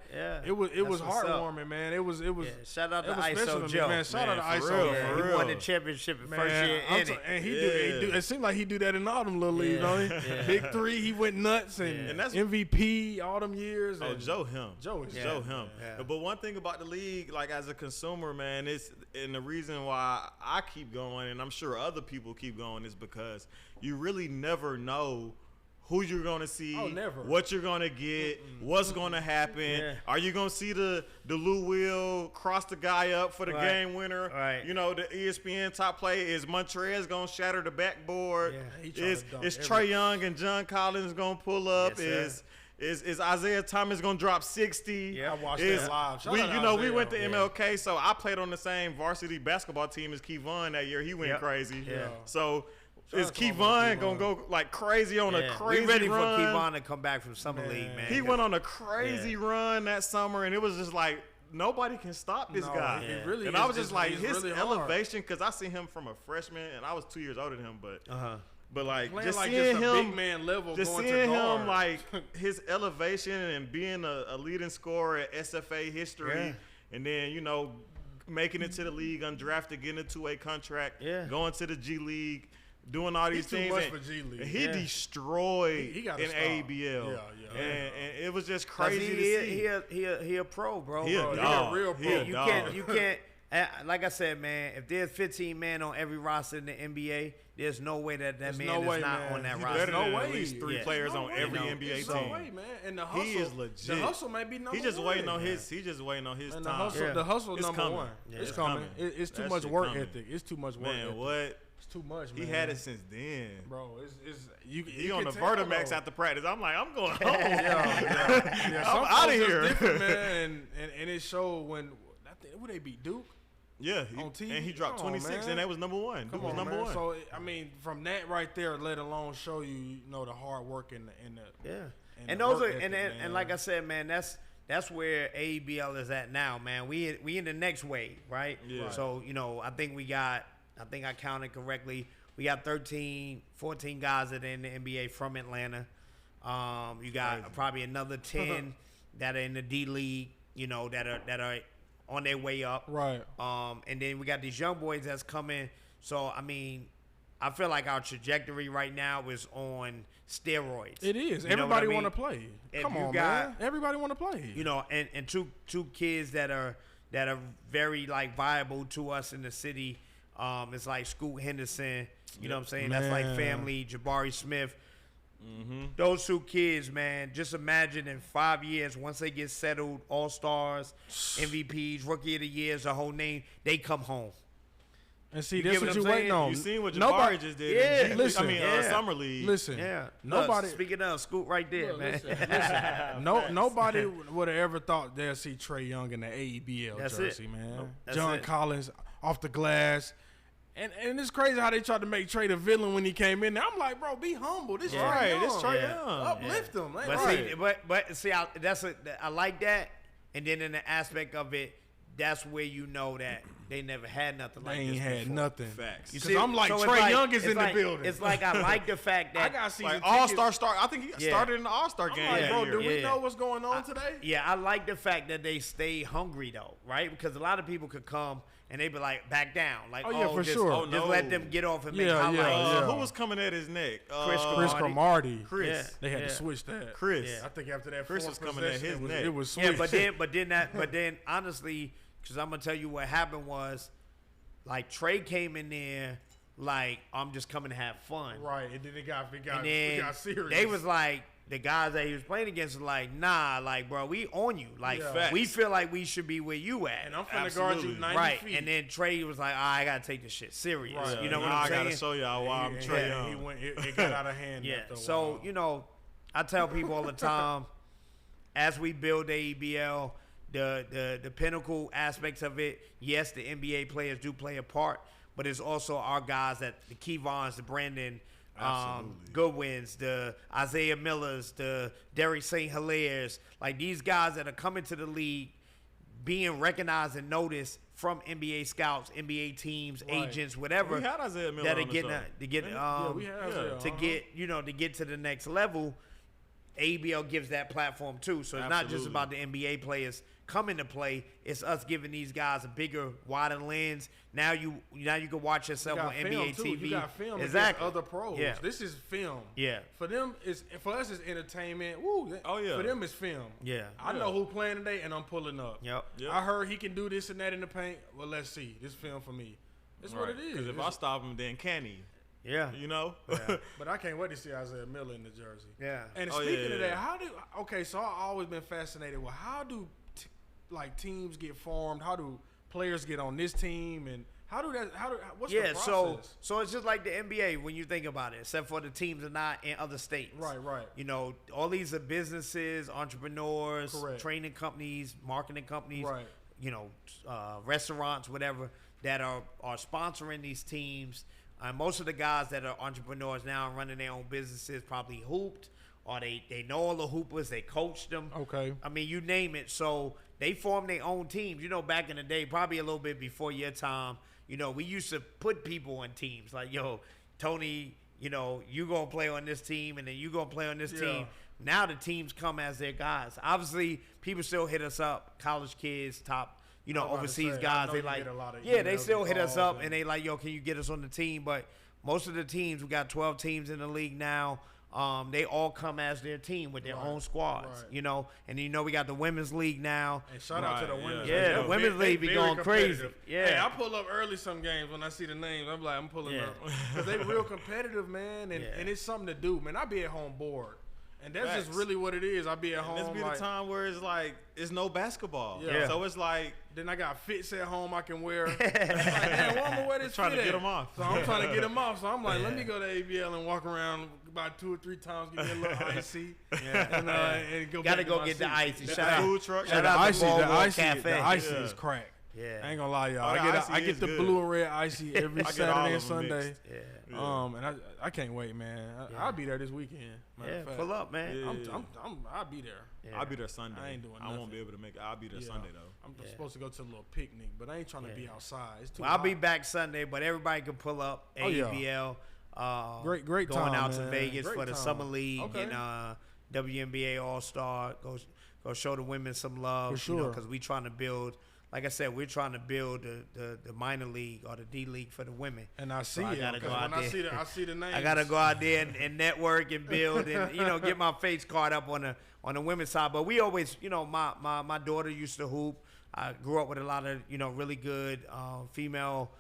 It was heartwarming, man. It was. Shout out to ISO Joe, man. Shout out to ISO. He won the championship the first year and he do. It seemed like he do that in all them little leagues, don't he? Big Three, he went nuts and that's MVP all them years. Joe him. Joe him. Yeah. But one thing about the league, like as a consumer, man, and the reason why I keep going, and I'm sure other people keep going, is because you really never know who you're going to see, what you're going to get, what's going to happen. Yeah. Are you going to see the Lou Will cross the guy up for the game winner? Right. You know, the ESPN top play, is Montrez going to shatter the backboard? Yeah, is Trae Young and John Collins going to pull up? Yes, Is Isaiah Thomas going to drop 60? Yeah, I watched that live. We went to MLK, so I played on the same varsity basketball team as Kevon that year. He went crazy. Yeah. So is Kevon gonna go like crazy on a crazy run? We ready for Kevon to come back from summer league, man. He went on a crazy run that summer, and it was just like nobody can stop this guy. Really I was just like his really elevation, because I seen him from a freshman, and I was 2 years older than him, but like playing just like seeing just him, big man level, just going seeing to guard. him like his elevation and being a leading scorer at SFA history, and then making it to the league undrafted, getting a 2-way contract, going to the G League. Doing all these things, too much for G League. He destroyed he got in AEBL, and it was just crazy to see. He a pro, bro. He a real pro. You can't. Like I said, man, if there's 15 men on every roster in the NBA, there's no way that man is not on that roster. There's no way. At least 3 players on every NBA team. No way, man. And the hustle, he is legit. The hustle may be number one. He's just waiting on his. He's just waiting on his and time. The hustle it's number coming. one. Yeah, it's coming. It's too much work ethic. It's too much work ethic. Man, what? Too much, man. He had it since then, bro. He on the Vertimax after practice. I'm like, I'm going home. I'm out of here, man. And it showed when would they beat Duke? Yeah, on TV, and he dropped 26, and that was number one. Come on, number one. So I mean, from that right there, let alone show you, the hard work and and like I said, man, that's where AEBL is at now, man. We in the next wave, right? Yeah. So I think I counted correctly. We got 13, 14 guys that are in the NBA from Atlanta. You got probably another 10 that are in the D League, that are on their way up. Right. And then we got these young boys that's coming. So, I mean, I feel like our trajectory right now is on steroids. It is. Everybody want to play. Come on, man. Everybody want to play. And two kids that are very like viable to us in the city. It's like Scoot Henderson, you know what I'm saying? Man. That's like family. Jabari Smith, Those two kids, man, just imagine in 5 years, once they get settled, all-stars, MVPs, Rookie of the Years, the whole name, they come home. And see, that's what you waiting on. You seen what Jabari just did? Yeah. Listen, Summer League. Listen, nobody. Look, speaking of, Scoot right there, man. Nobody would have ever thought they'll see Trey Young in the AEBL jersey, man. John Collins off the glass. And it's crazy how they tried to make Trey the villain when he came in there. I'm like, bro, be humble. This Trey Young. This Trey Young. Uplift him. But see, I like that. And then in the aspect of it, that's where you know that they never had nothing like this. They ain't had before. nothing. Facts. Because I'm like, so Trey Young is in the building. It's like I like the fact that I got season like All-Star start. I think he started in the All-Star game. Like, bro, do we know what's going on today? Yeah, I like the fact that they stay hungry though, right? Because a lot of people could come and they be like, back down. Like, for just, sure. Just let them get off and make highlights. Who was coming at his neck? Chris Cromartie. Chris. They had to switch that. Chris. I think after that Chris was coming at his neck. It was switched. But then honestly, because I'm gonna tell you what happened was, like Trey came in there like I'm just coming to have fun. Right, and then it got serious. They was like, the guys that he was playing against were like, nah, like, bro, we on you. Like, Facts. we feel like we should be where you at. And I'm finna guard you 90 right. feet. And then Trey was like, I got to take this shit serious. Right. You know what I'm saying? I got to show y'all why I'm Trey Young. It got out of hand. Yeah. After a So, while. you know, I tell people all the time, as we build AEBL, the pinnacle aspects of it, yes, the NBA players do play a part, but it's also our guys, that the Kevons, the Brandon Goodwins, the Isaiah Millers, the Derek St. Hilaire's, like these guys that are coming to the league, being recognized and noticed from NBA scouts, NBA teams, agents, whatever. We had Isaiah Miller that are on the getting show. to get to the next level. AEBL gives that platform too, so it's not just about the NBA players coming to play. It's us giving these guys a bigger, wider lens. Now you can watch yourself on NBA TV. You got film exactly. Other pros. Yeah. This is film. Yeah. For them, for us, it's entertainment. Woo. Oh yeah. For them, it's film. Yeah. I know who playing today, and I'm pulling up. Yep. I heard he can do this and that in the paint. Well, let's see. This film for me. That's what it is. Because if I stop him, then can he? Yeah. You know? Yeah. But I can't wait to see Isaiah Miller in the jersey. Yeah. And speaking of that, so I've always been fascinated with how do teams get formed? How do players get on this team? And what's the process? So it's just like the NBA when you think about it, except for the teams are not in other states. Right. You know, all these are businesses, entrepreneurs, Correct. training companies, marketing companies, Right. you know, restaurants, whatever, that are sponsoring these teams. Most of the guys that are entrepreneurs now and running their own businesses probably hooped, or they know all the hoopers, they coached them. Okay. I mean, you name it. So they form their own teams. You know, back in the day, probably a little bit before your time, you know, we used to put people on teams. Like, yo, Tony, you know, you going to play on this team, and then you going to play on this team. Now the teams come as their guys. Obviously, people still hit us up, college kids, top, you know, overseas guys. They like, they still hit us up, and they like, yo, can you get us on the team? But most of the teams, we got 12 teams in the league now. They all come as their team with their own squads, you know. And you know we got the women's league now. And shout out to the women's league. Yeah, the women's league be going crazy. Yeah, hey, I pull up early some games when I see the names. I'm like, I'm pulling up because they real competitive, man. And it's something to do, man. I be at home bored. And that's just really what it is. I be at home. This be the time where it's like it's no basketball. Yeah. So it's like then I got fits at home I can wear. Like, damn, why am I wear this? Trying fit to get at? them off. So I'm trying to get them off. So I'm like, let me go to ABL and walk around about 2 or 3 times, get me a little icy. And go. Gotta go get the icy. Shout out food truck. Shout out the icy is crack. Yeah. I ain't gonna lie, y'all. I get the blue and red icy every Saturday and Sunday. Yeah. And I can't wait, man. I'll be there this weekend. Pull up, man. I'll be there. I'll be there Sunday. I ain't doing nothing. I won't be able to make it. I'll be there Sunday though. I'm supposed to go to a little picnic, but I ain't trying to be outside. It's too I'll hot. be back Sunday, but everybody can pull up. AEBL. Great going time, out man. to Vegas Great for the time. Summer League Okay. and WNBA All Star. Go show the women some love, For sure. because we trying to build. Like I said, we're trying to build the minor league or the D League for the women. And I see So I it. gotta go When out I there. see the names. I gotta go out there and network and build and get my face card up on the women's side. But we always, my daughter used to hoop. I grew up with a lot of really good female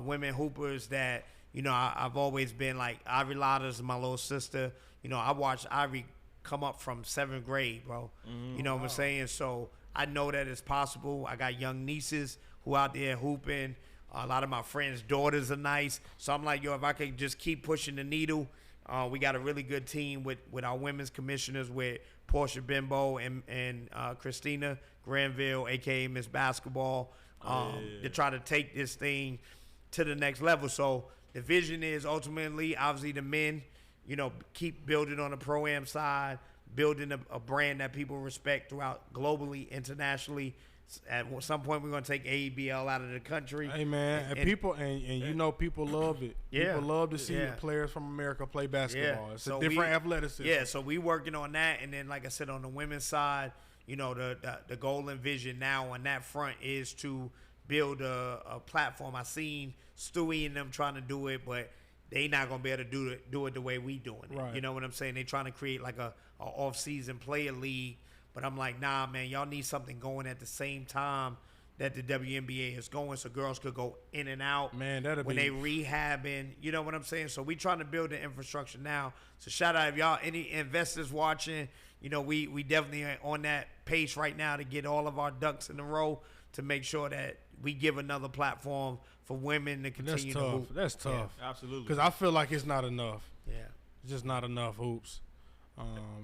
women hoopers that You know, I've always been like Ivy Lotters is my little sister. You know, I watched Ivy come up from 7th grade, bro. You know what I'm saying? So I know that it's possible. I got young nieces who out there hooping. A lot of my friends' daughters are nice. So I'm like, yo, if I could just keep pushing the needle. We got a really good team with our women's commissioners with Portia Bimbo and Christina Granville, a.k.a. Miss Basketball, to try to take this thing to the next level. So the vision is ultimately, obviously, the men, you know, keep building on the Pro-Am side, building a brand that people respect throughout globally, internationally. At some point, we're going to take AEBL out of the country. Hey, man, and people, and you know, people love it. Yeah. People love to see players from America play basketball. Yeah. It's a different athleticism. Yeah, so we working on that. And then, like I said, on the women's side, you know, the goal and vision now on that front is to build a platform. I seen Stewie and them trying to do it, but they not going to be able to do it the way we doing it. Right. You know what I'm saying? They trying to create like a off-season player league. But I'm like, nah, man, y'all need something going at the same time that the WNBA is going, so girls could go in and out. Man, when they rehabbing, you know what I'm saying? So we trying to build the infrastructure now. So shout out if y'all any investors watching, you know, we definitely are on that pace right now to get all of our ducks in a row to make sure that we give another platform for women to continue to hoop. That's tough. Yeah, absolutely. Because I feel like it's not enough. Yeah. It's just not enough hoops.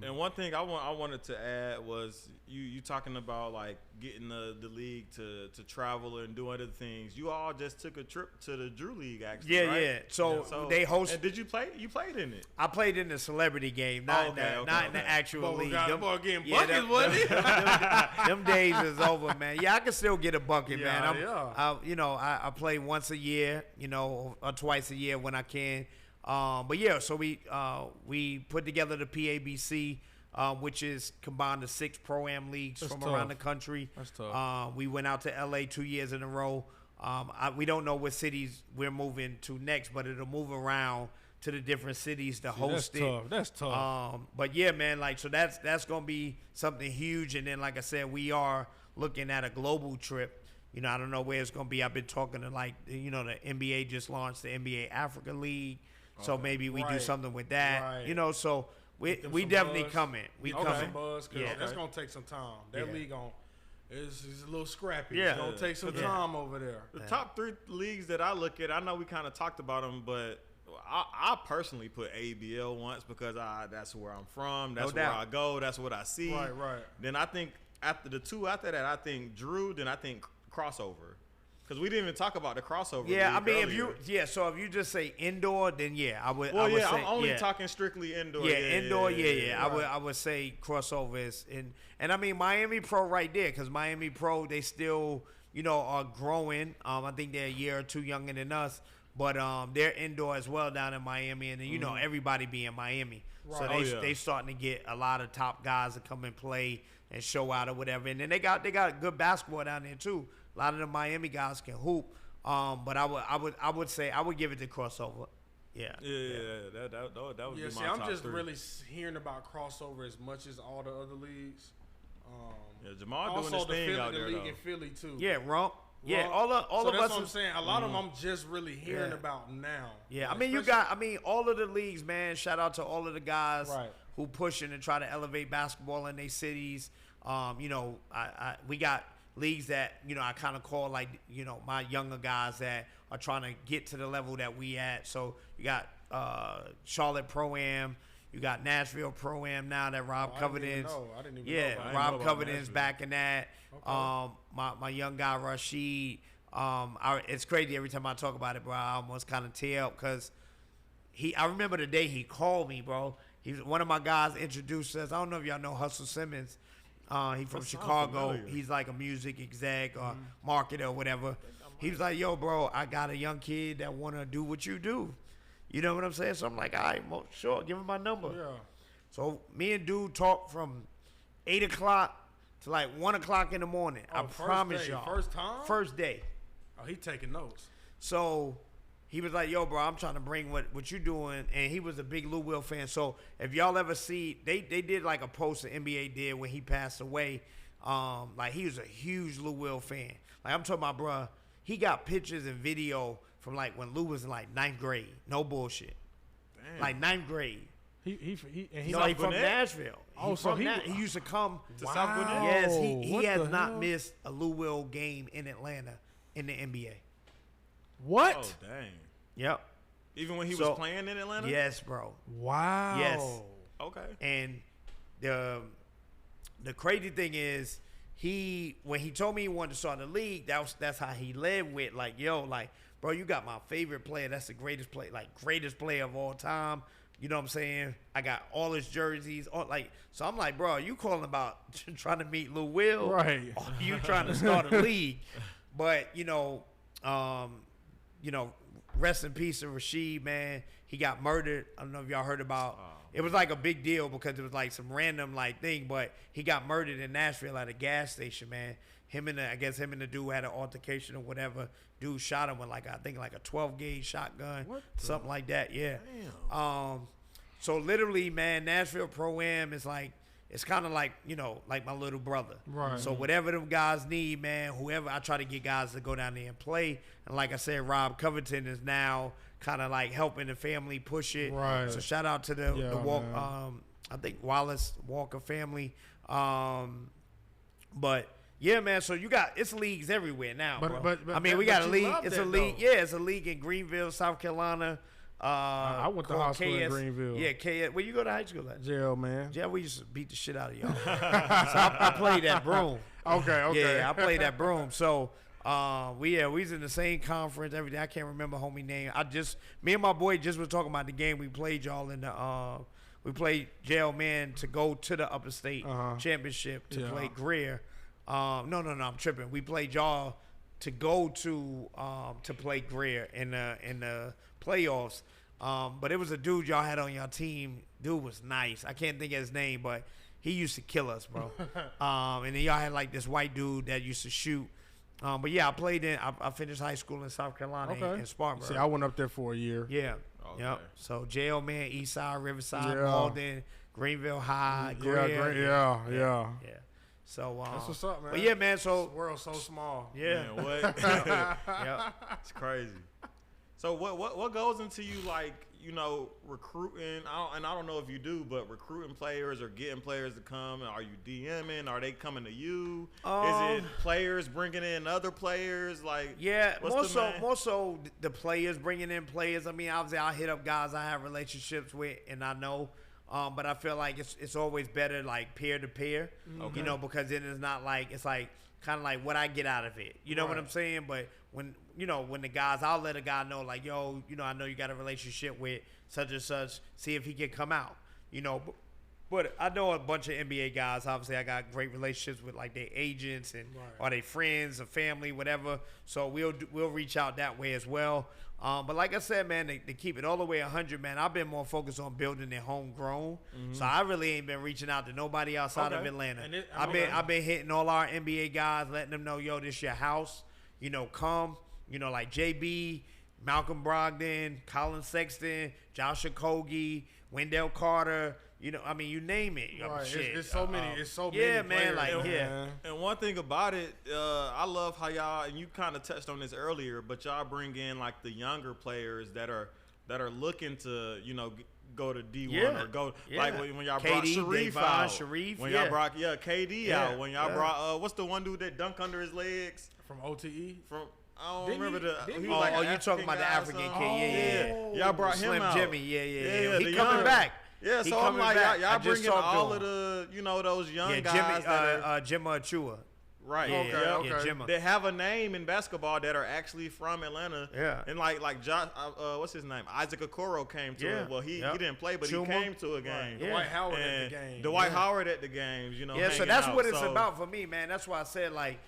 And one thing I wanted to add was you talking about like getting the league to travel and do other things. You all just took a trip to the Drew League, actually. Yeah, right? yeah. So they host. And did you play? You played in it. I played in the celebrity game, not in the actual league. Them boy getting buckets, wasn't he? Them days is over, man. Yeah, I can still get a bucket, Yeah, man. You know, I play once a year, you know, or twice a year when I can. But yeah, so we put together the PABC, which is combined of 6 Pro-Am leagues from around the country. That's tough. We went out to LA 2 years in a row. We don't know what cities we're moving to next, but it'll move around to the different cities to host it. That's tough. But yeah, man, like, so that's gonna be something huge. And then, like I said, we are looking at a global trip. You know, I don't know where it's gonna be. I've been talking to, like, you know, the NBA just launched the NBA Africa League. So maybe we do something with that, you know. So we definitely coming. We coming. That's gonna take some time. That league is a little scrappy. Yeah. It's gonna take some time over there. The top 3 leagues that I look at, I know we kind of talked about them, but I personally put AEBL once because that's where I'm from. That's where I go. That's what I see. Right. Then I think after the 2 after that, I think Drew. Then I think crossover. Because we didn't even talk about the crossover. Yeah, I mean, earlier. so if you just say indoor, then I would. Well, I would say, I'm only talking strictly indoor. Yeah, indoor. Yeah. Right. I would say crossover is and I mean Miami Pro right there, because Miami Pro, they still, you know, are growing. I think they're a year or 2 younger than us, but they're indoor as well down in Miami, and then, you know, everybody be in Miami, so they starting to get a lot of top guys to come and play and show out or whatever, and then they got good basketball down there too. A lot of the Miami guys can hoop, but I would say I would give it to crossover. Yeah. That would be my see, top I'm just 3. really hearing about crossover as much as all the other leagues. Jamal doing his thing out there, the league though. in Philly too. Yeah, Rump. Yeah, all so of that's us. what I'm saying. A lot of them I'm just really hearing about now. Yeah, I mean, all of the leagues, man. Shout out to all of the guys who pushing and try to elevate basketball in their cities. You know, we got leagues that, you know, I kind of call, like, you know, my younger guys that are trying to get to the level that we at. So you got Charlotte Pro-Am, you got Nashville Pro-Am now that Rob Covington's. I didn't even know. Rob Covington's back in that. Okay. My young guy Rashid. It's crazy every time I talk about it, bro. I almost kind of tear up because I remember the day he called me, bro. He's one of my guys introduced us. I don't know if y'all know Hustle Simmons. He's from Chicago. He's like a music exec or marketer or whatever. He was like, yo, bro, I got a young kid that want to do what you do. You know what I'm saying? So I'm like, all right, well, sure, give him my number. Yeah. So me and dude talked from 8 o'clock to like 1 o'clock in the morning. I promise y'all. First time? First day. Oh, he taking notes. So he was like, yo, bro, I'm trying to bring what you doing. And he was a big Lou Will fan. So if y'all ever see, they did like a post the NBA did when he passed away. Like, he was a huge Lou Will fan. Like, I'm talking about, bro, he got pictures and video from like when Lou was in like 9th grade. No bullshit. Damn. Like 9th grade. He's From Nashville. He used to come to South Gwinnett? Yes, he has not missed a Lou Will game in Atlanta in the NBA. What? Oh, dang. Yep. Even when he was playing in Atlanta? Yes, bro. Wow. Yes. Okay. And the crazy thing is, when he told me he wanted to start the league, that's how he led with like, yo, like, bro, you got my favorite player. That's the greatest player of all time. You know what I'm saying? I got all his jerseys. So I'm like, bro, you calling about trying to meet Lou Will? Right. Or you trying to start a league? But, rest in peace to Rasheed, man. He got murdered. I don't know if y'all heard about. It was like a big deal because it was like some random like thing, but he got murdered in Nashville at a gas station, man. Him and the dude had an altercation or whatever. Dude shot him with I think a 12 gauge shotgun, something like that. Yeah. Damn. So literally, man, Nashville Pro-Am is like, it's kind of like, like my little brother. Right. So whatever them guys need, man, whoever, I try to get guys to go down there and play. And like I said, Rob Covington is now kind of like helping the family push it. Right. So shout out to the Walk, I think Wallace Walker family. But yeah, man. So it's leagues everywhere now, bro. But I mean, we got a league. It's a league. Though. Yeah, it's a league in Greenville, South Carolina. I went to high school in Greenville. Yeah, KS. Where you go to high school at? Jail, man. Yeah, we used to beat the shit out of y'all. So I played that broom. Okay. Yeah, I played that broom. So we was in the same conference, everything. I can't remember homie name. Me and my boy just was talking about the game we played y'all in the we played jail, man, to go to the upper state championship to play Greer. No, I'm tripping. We played y'all to go to play Greer in the playoffs. But it was a dude y'all had on your team. Dude was nice. I can't think of his name, but he used to kill us, bro. And then y'all had like this white dude that used to shoot. But yeah, I finished high school in South Carolina in Spartanburg. See, I went up there for a year. Yeah. Okay. Yep. So jail, man, East Side, Riverside, Yeah. Malden, Greenville High, Greer. Yeah. So That's what's up, man. But yeah, man. So The world's so small. yeah. Man, what? Yep. It's crazy. So what goes into you recruiting? I don't know if you do, but recruiting players or getting players to come. Are you DMing? Are they coming to you? Is it players bringing in other players? More so the players bringing in players. I mean, obviously I hit up guys I have relationships with and I know. But I feel like it's always better like peer to peer, because then it's not like it's like kind of like what I get out of it. You know what I'm saying? But when the guys, I'll let a guy know like, yo, I know you got a relationship with such and such. See if he can come out. But I know a bunch of NBA guys. Obviously, I got great relationships with like their agents and or their friends or family, whatever. So we'll reach out that way as well. But like I said, man, to keep it all the way 100, man, I've been more focused on building it homegrown. So I really ain't been reaching out to nobody outside of Atlanta. I've been hitting all our NBA guys, letting them know, yo, this your house. Come. Like JB, Malcolm Brogdon, Colin Sexton, Josh Okogie, Wendell Carter. You name it. Right. Shit. It's so many. It's so many. Yeah, man. Players, And one thing about it, I love how y'all, and you kind of touched on this earlier, but y'all bring in like the younger players that are looking to go to D1 or go like when y'all brought Sharif out. When y'all brought KD out. When y'all brought what's the one dude that dunked under his legs from OTE. I don't remember you talking about the African kid? Yeah. Y'all brought him Slim out. Jimmy. Yeah. He the coming back. Yeah, He so I'm like, back. y'all bringing all of the, those young guys Jimma Achua. right. Okay. Jimma. They have a name in basketball that are actually from Atlanta. Yeah. And like Josh, what's his name? Isaac Okoro came to it. Well, he didn't play, but Chuma. he came to a game. Right. Dwight Howard at the game. Dwight Howard at the games, Yeah, so that's what it's about for me, man. That's why I said, like,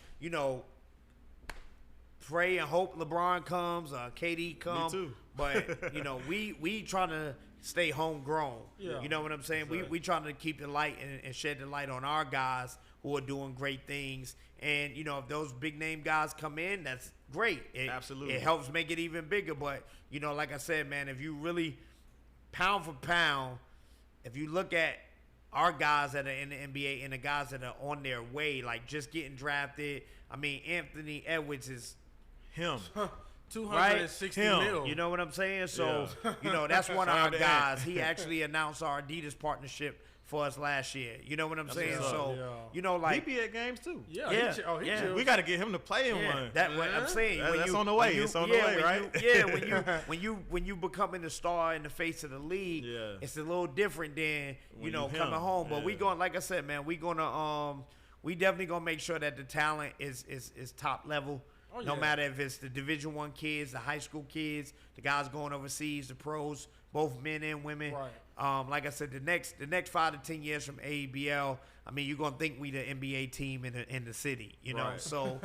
pray and hope LeBron comes, KD comes. Me too. But, we trying to stay homegrown. Yeah. You know what I'm saying? We trying to keep the light and shed the light on our guys who are doing great things. And, if those big name guys come in, that's great. Absolutely. It helps make it even bigger. But, like I said, man, if you really, pound for pound, if you look at our guys that are in the NBA and the guys that are on their way, like just getting drafted, I mean, Anthony Edwards is him. 260 Him. mil. You know what I'm saying? So, you know, that's one of our guys. He actually announced our Adidas partnership for us last year. You know what I'm saying? what's up. So, you know, like, he be at games too. Yeah. He We got to get him to play in one. That what I'm saying. That's on the way. It's on the way, right? When you becoming the star in the face of the league, it's a little different than you know coming home. But we going, like I said, man, we we definitely gonna make sure that the talent is top level. No matter if it's the Division I kids, the high school kids, the guys going overseas, the pros, both men and women. Right. Like I said, the next 5 to 10 years from AEBL, I mean, you're gonna think we the NBA team in the city, you know. Right. So,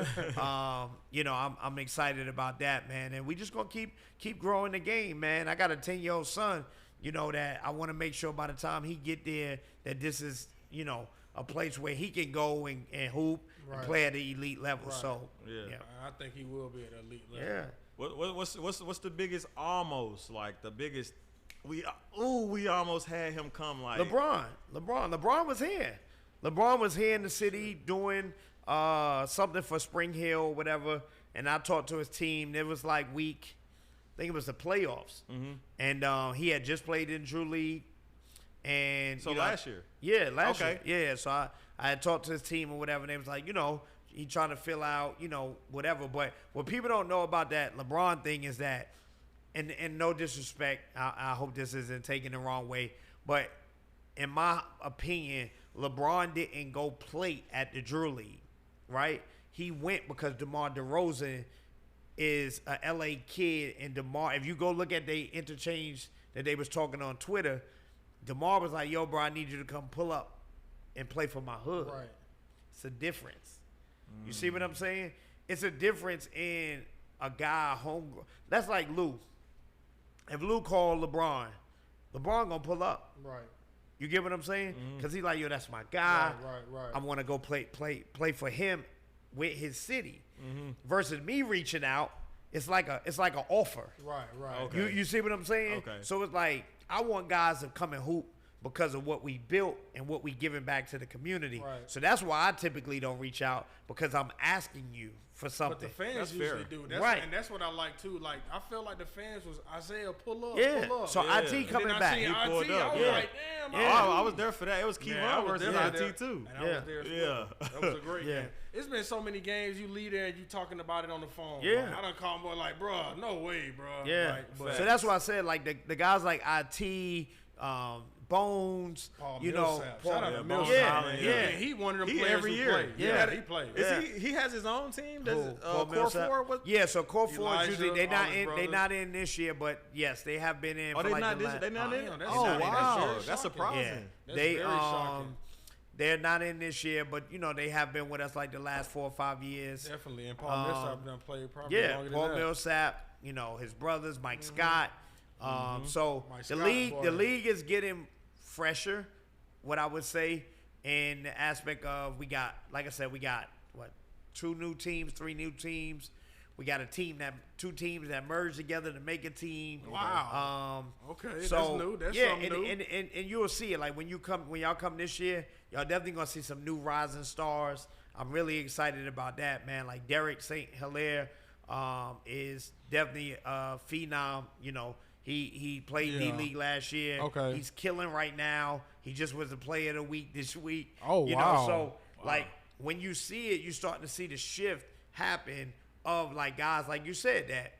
you know, I'm excited about that, man, and we just gonna keep growing the game, man. I got a 10-year-old son, you know, that I want to make sure by the time he get there that this is, you know, a place where he can go and hoop and play at the elite level. Right. So, yeah, I think he will be at the elite level. Yeah. What's the biggest almost, like the biggest? We almost had him come, like LeBron was here. LeBron was here in the city doing something for Spring Hill or whatever, and I talked to his team. It was like I think it was the playoffs, and he had just played in Drew League. And so you know, last year, last year, yeah. So I had talked to his team or whatever, and they was like, you know, he trying to fill out, you know, whatever. But what people don't know about that LeBron thing is that, and no disrespect, I hope this isn't taken the wrong way, but in my opinion, LeBron didn't go play at the Drew League, right? He went because DeMar DeRozan is a LA kid, and DeMar, if you go look at the interchange that they was talking on Twitter, DeMar was like, yo, bro, I need you to come pull up and play for my hood. Right. It's a difference. You see what I'm saying? It's a difference in a guy homegrown. That's like Lou. If Lou called LeBron gonna pull up. Right. You get what I'm saying? Because he's like, yo, that's my guy. Right. I want to go play for him with his city. Versus me reaching out, it's like an offer. Right. Okay. You see what I'm saying? Okay. So it's like, I want guys to come and hoop because of what we built and what we giving back to the community. Right. So that's why I typically don't reach out, because I'm asking you for something. But the fans That's usually fair. do. Right. And that's what I like too. Like, I felt like the fans was Isaiah pull up. Yeah. Pull up. So Yeah. IT coming then I back. seen He pulled IT, up, I was yeah. like, damn. Yeah. I was there for that. It was Key I Von was versus there. IT too. And I was there as well. Yeah. That was a great Yeah. game. It's been so many games you lead there and you talking about it on the phone. Yeah. Like, I done called boy like, bro, no way, bro. Yeah. Like, but So that's why I said, like, the guys like IT, Bones, Paul you know, Millsap. Shout out to Bones Millsap. Holland, yeah. He one of them He players every who year. play. Yeah. He played. Yeah. He has his own team. Does it, Paul core Millsap. 4? What? Yeah, so core 4 Elijah, usually they Olive not in this year, but yes, they have been in. Oh, for they like not the this. last- They not in. Damn, that's Oh not in. That's wow, very that's shocking. surprising. Yeah, That's they very shocking. they're not in this year, but you know they have been with us like the last 4 or 5 years. Definitely. And Paul Millsap done played probably Yeah, longer Paul than that. Millsap, you know his brothers, Mike Scott. So Mike the Scott, league, boy. the league is getting fresher. What I would say in the aspect of we got, like I said, we got what 2 new teams, 3 new teams. We got 2 teams that merged together to make a team. Wow. Okay, So that's new. That's yeah, something new. and you'll see it. Like when y'all come this year, y'all definitely gonna see some new rising stars. I'm really excited about that, man. Like Derek St. Hilaire is definitely a phenom. You know, he played D Yeah. League last year. Okay. He's killing right now. He just was the player of the week this week. Oh, you wow. know, so like when you see it, you're starting to see the shift happen of like guys like you said that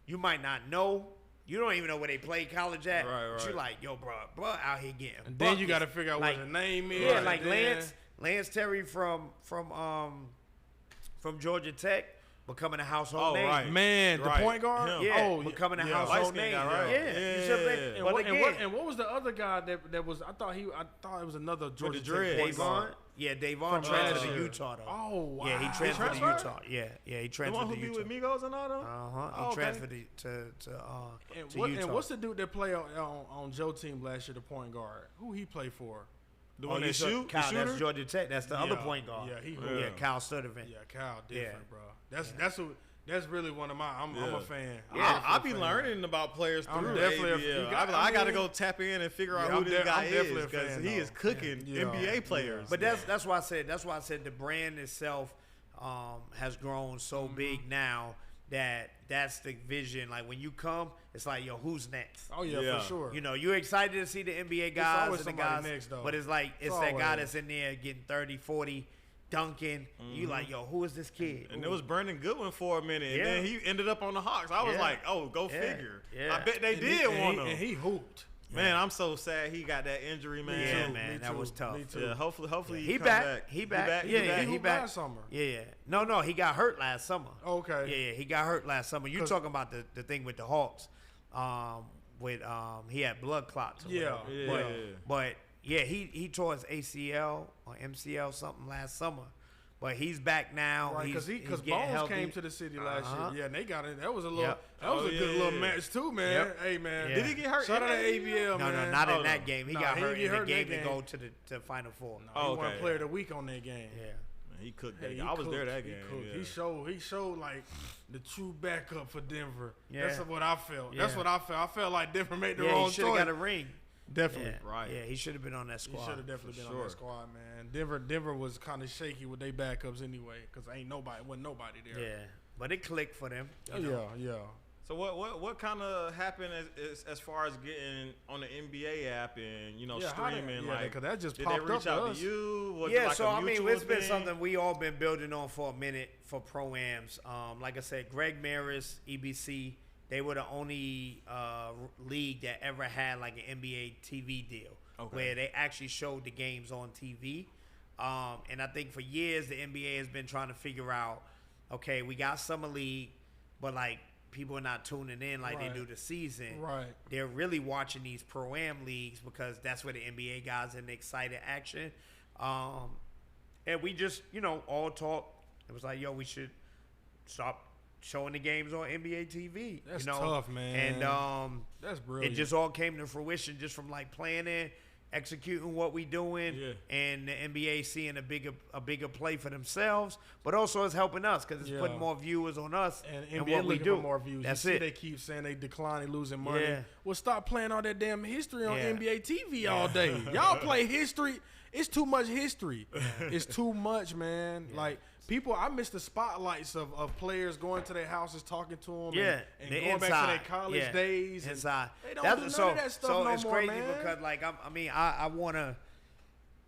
you might not know. You don't even know where they play college at. Right, But you're right. like, yo, bro out here getting. And then you buckets. got to figure out Like, what his name is. Yeah, and like then- Lance Terry from Georgia Tech becoming a household Oh, name. right. Man, the Right. point guard? Him. Yeah, Oh, becoming a yeah. household Light-skinned name. guy, right? Yeah, you see what I'm saying? Yeah. But again, and what was the other guy that was? I thought it was another Georgia the Tech dreads. point guard. Davon. Yeah, Davon From transferred last to year. Utah though. Oh, wow. Yeah, he He transferred to transferred? Utah. Yeah, he The transferred one who to be Utah. with Migos and all them. He Oh, okay. transferred to And, Utah. and what's the dude that played on Joe's team last year, the point guard? Who he play for? The Oh, one you that saw shoot. the Kyle, that's shooter? Georgia Tech. That's the other point guard. Yeah, he Yeah, Kyle Sturdivant. Yeah, Kyle different, Yeah. bro. That's really one of my. I'm Yeah. a fan. Yeah. I'll be learning about players I'm through definitely a- AEBL. you got- I got to I go mean- tap in and figure out Yeah, who this guy I'm definitely is a fan, because he is though. cooking Yeah. NBA players. But that's why I said the brand itself has grown so big now that's the vision. Like when you come, it's like, yo, who's next? Oh yeah, for sure. You know, you're excited to see the NBA guys always and the somebody guys, next, though. but it's like it's It's that guy always. that's in there getting 30, 40, dunking. You like, yo, who is this kid? And it was Brandon Goodwin for a minute, and Yeah. then he ended up on the Hawks. I was Yeah. like, oh, go Yeah. figure. Yeah. I bet they And did he, want him. and he hooped. Man, I'm so sad he got that injury, man. Yeah, too, man, me that too, was tough. me too. Yeah, hopefully He come back. He back. Yeah, He he hooped back. last summer. Yeah. No, he got hurt last summer. Okay. Yeah, he got hurt last summer. You 'Cause- talking about the thing with the Hawks? With he had blood clots. Or Yeah, whatever. yeah. But yeah, he tore his ACL or MCL something last summer, but he's back now. Right, he's because getting Bones healthy. came to the city last Uh-huh. year. Yeah, and they got it. That was a little. Yep. That was Oh, a good yeah. little match too, man. Yep. Hey, man. Yeah. Did he get hurt? Shout in out to that AEBL, No, man. not Oh, in that no. game. He Nah, got he hurt didn't get in hurt the in game that to game. go to Final Four. He Oh, won okay. Player of the Week on that game. Yeah. Man, he cooked Hey, that he game. I was there cooked. that He game. cooked. Yeah. He showed like the true backup for Denver. Yeah. That's what I felt. Yeah. That's what I felt. I felt like Denver made the Yeah, wrong he should have choice. got a ring. Definitely. Yeah. Right. Yeah, he should have been on that He squad. should have definitely For been on sure. that squad, man. Denver was kind of shaky with their backups anyway, because wasn't nobody there. Yeah, but it clicked for them. Oh, you know? yeah. So what kind of happened as far as getting on the NBA app and Yeah, how they- streaming? yeah, like, 'cause that just did popped they reach up to out us. to you? Was it Yeah, like so a I mean, mutual it's been thing? something we all been building on for a minute for pro-ams. Like I said, Greg Maris, EBC, they were the only league that ever had like an NBA TV deal where they actually showed the games on TV. And I think for years the NBA has been trying to figure out, okay, we got summer league, but like people are not tuning in like Right. they do the season. Right. They're really watching these pro-am leagues because that's where the NBA guys in the excited action. And we just, all talked. It was like, yo, we should stop showing the games on NBA TV. That's tough, man. And That's brilliant. it just all came to fruition just from like planning, executing what we doing, Yeah. and the NBA seeing a bigger play for themselves, but also it's helping us because it's Yeah. putting more viewers on us And and NBA what we looking do. for more views. That's you see it. They keep saying they decline, they losing money. Yeah. Well, stop playing all that damn history on Yeah. NBA TV all day. Y'all play history. It's too much history. It's too much, man. Like people, I miss the spotlights of players going to their houses, talking to them, Yeah, and the going back inside. to their college Yeah, days. and inside. They don't That's do none so, of that stuff so no it's more, crazy man. because like I wanna.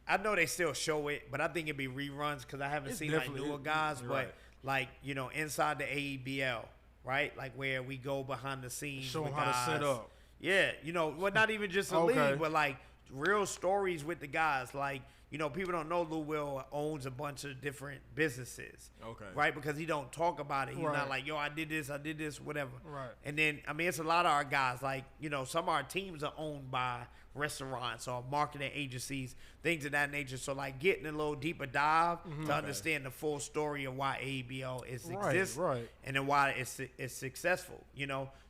I know they still show it, but I think it'd be reruns because I haven't It's seen like definitely- newer guys. right. But like inside the AEBL, right? Like where we go behind the scenes, Show 'em with how to guys. set up. Yeah, well, not even just a Okay. league, but like real stories with the guys. Like people don't know Lou Will owns a bunch of different businesses. Okay. Right, because he don't talk about it. He's Right. not like, yo, I did this, whatever. Right. And then, it's a lot of our guys, like, some of our teams are owned by restaurants or marketing agencies, things of that nature. So, like, getting a little deeper dive to understand the full story of why AEBL exists right. and then why it's successful,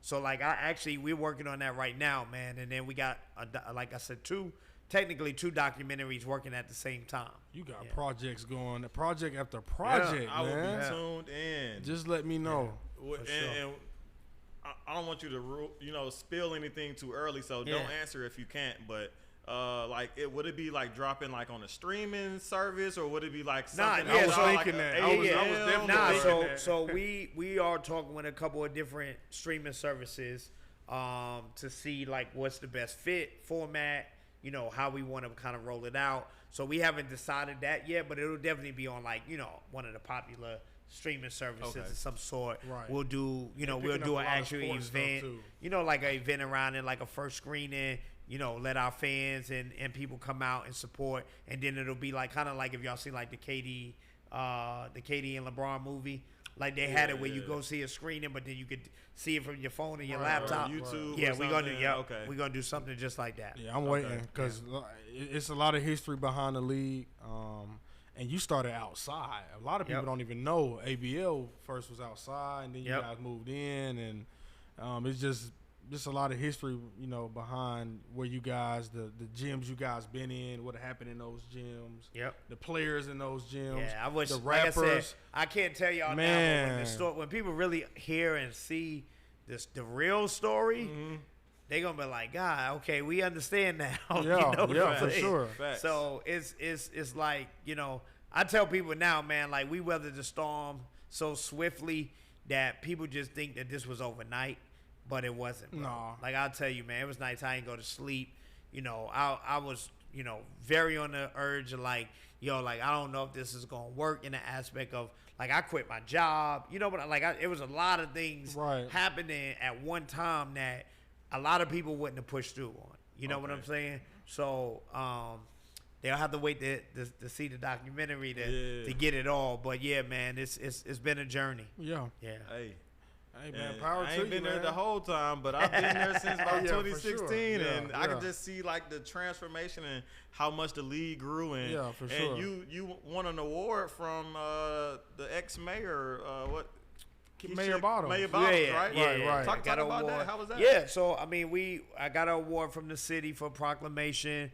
So, like, we're working on that right now, man. And then we got, like I said, technically two documentaries working at the same time. You got projects going, project after project, I will man. be tuned in. Just let me know. And, sure. and I don't want you to spill anything too early, so don't answer if you can't. But would it be like dropping like on a streaming service, or would it be like something? I was outside, thinking like that. a I was AEBL? definitely thinking that. So we are talking with a couple of different streaming services to see like what's the best fit format. How we want to kind of roll it out. So we haven't decided that yet, but it'll definitely be on like, one of the popular streaming services of some sort. Right. We'll do, we'll picking up do a an lot of actual sports stuff, event, too. like an event around it, like a first screening, let our fans and people come out and support. And then it'll be like, kind of like if y'all see like the KD and LeBron movie. Like they had it where you go see a screening, but then you could see it from your phone and your laptop. YouTube. Yeah, or we're gonna do. something? Yeah, Okay. we're gonna do something just like that. Yeah, I'm waiting because it's a lot of history behind the league. And you started outside. A lot of people don't even know ABL first was outside, and then you guys moved in, and it's just a lot of history, behind where you guys, the gyms you guys been in, what happened in those gyms. Yep. The players in those gyms. Yeah, I wish. the Like I rappers. said, I can't tell y'all Man. now, but when people really hear and see the real story, they gonna be like, God, okay, we understand now. Yeah, for Like, sure. Facts. So it's like I tell people now, man, like we weathered the storm so swiftly that people just think that this was overnight, but it wasn't, bro. No. Like, I'll tell you, man, it was nights I didn't go to sleep. You know, I was, you know, very on the urge of like, yo, like, I don't know if this is going to work in the aspect of, like, I quit my job, you know, but like, it was a lot of things happening at one time that a lot of people wouldn't have pushed through on. You know what I'm saying? So, they'll have to wait to see the documentary to get it all. But yeah, man, it's been a journey. Yeah. Yeah. Hey man, power to you, I ain't been there man. the whole time, but I've been there since about 2016, sure. and I can just see like the transformation and how much the league grew. And for sure. And you won an award from the ex-mayor, Mayor Bottoms. Mayor Bottoms, Yeah, right? right. Talk Got an about award. that. How was that? Yeah, so I mean, I got an award from the city for proclamation.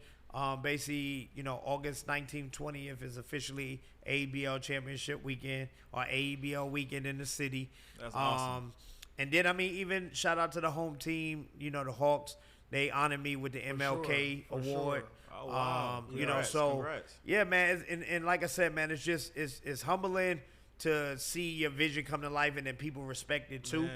Basically, you know, August 19th, 20th is officially AEBL championship weekend or AEBL weekend in the city. That's awesome. And then, I mean, even shout out to the home team, you know, the Hawks. They honored me with the MLK award. Sure. Oh, wow. You know, so Congrats. yeah, man. And like I said, man, it's just it's humbling to see your vision come to life and then people respect it too.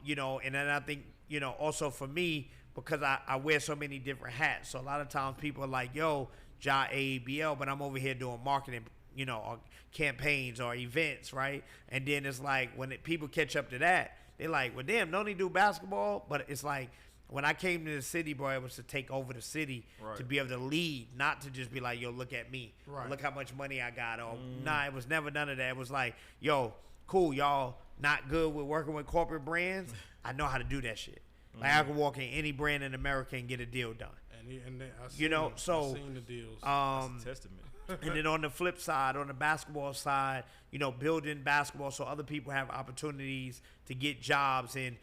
You know, and then I think, you know, also for me, because I wear so many different hats. So a lot of times people are like, yo, Jah AEBL, but I'm over here doing marketing, you know, or campaigns or events, right? And then it's like when people catch up to that, they're like, well, damn, don't he do basketball? But it's like when I came to the city, bro, it was to take over the city, to be able to lead, not to just be like, yo, look at me. Look how much money I got. Or, nah, it was never none of that. It was like, yo, cool, y'all not good with working with corporate brands. I know how to do that shit. Like, I can walk in any brand in America and get a deal done. And I seen, you know, so I've seen the deals. That's a testament. And then on the flip side, on the basketball side, you know, building basketball so other people have opportunities to get jobs and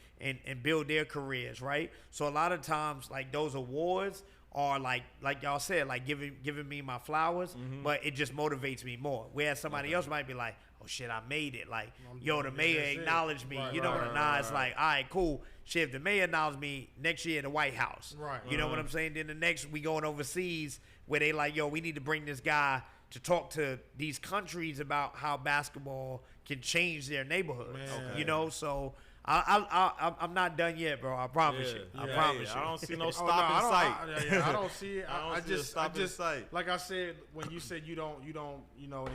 build their careers, right? So a lot of times, like, those awards are like y'all said, like giving me my flowers, but it just motivates me more. Whereas somebody else might be like, oh shit, I made it. Like, yo, the mayor acknowledged me. You know what I'm saying? It's like, all right, cool. Shit, if the mayor acknowledged me, next year the White House. You know what I'm saying? Then the next we going overseas where they like, yo, we need to bring this guy to talk to these countries about how basketball can change their neighborhoods. You know, so I'm not done yet, bro. I promise you. I promise you. I don't see no stop in sight. I don't see it. I just stop in sight. Like I said, when you said you don't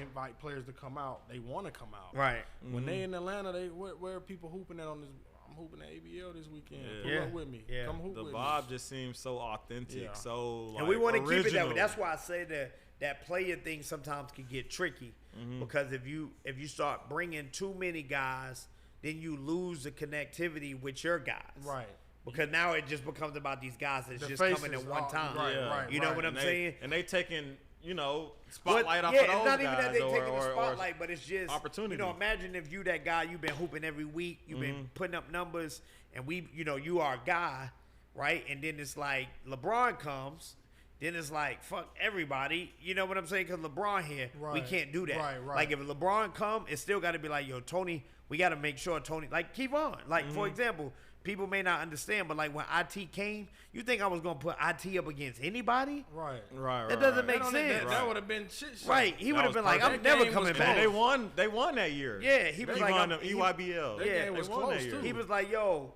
invite players to come out, they want to come out. Right. When they in Atlanta, where are people hooping at on this? I'm hooping at ABL this weekend. Pull up with me. Come hoop with me. The vibe just seems so authentic, so like, and we want to keep it that way. original. That's why I say that player thing sometimes can get tricky because if you start bringing too many guys, then you lose the connectivity with your guys. Right. Because now it just becomes about these guys that's The just coming at one time. Right. You know what I'm saying? And they taking, you know, spotlight off yeah, of those it's not guys. even that they or, taking the or spotlight, but it's just opportunity. You know, imagine if you that guy, you've been hooping every week, you've been putting up numbers, and you are a guy, right? And then it's like LeBron comes, then it's like fuck everybody. You know what I'm saying? Because LeBron here, we can't do that. Right. Like if LeBron come, it's still got to be like, yo, Tony, we got to make sure Tony, like keep on. Like for example. People may not understand, but like when IT came, you think I was gonna put IT up against anybody? Right. That doesn't make sense. That would have been shit. Right. He would have been like, I'm never coming back. They won that year. Yeah, he was like, won the EYBL. That game was won close that year. too. He was like, yo,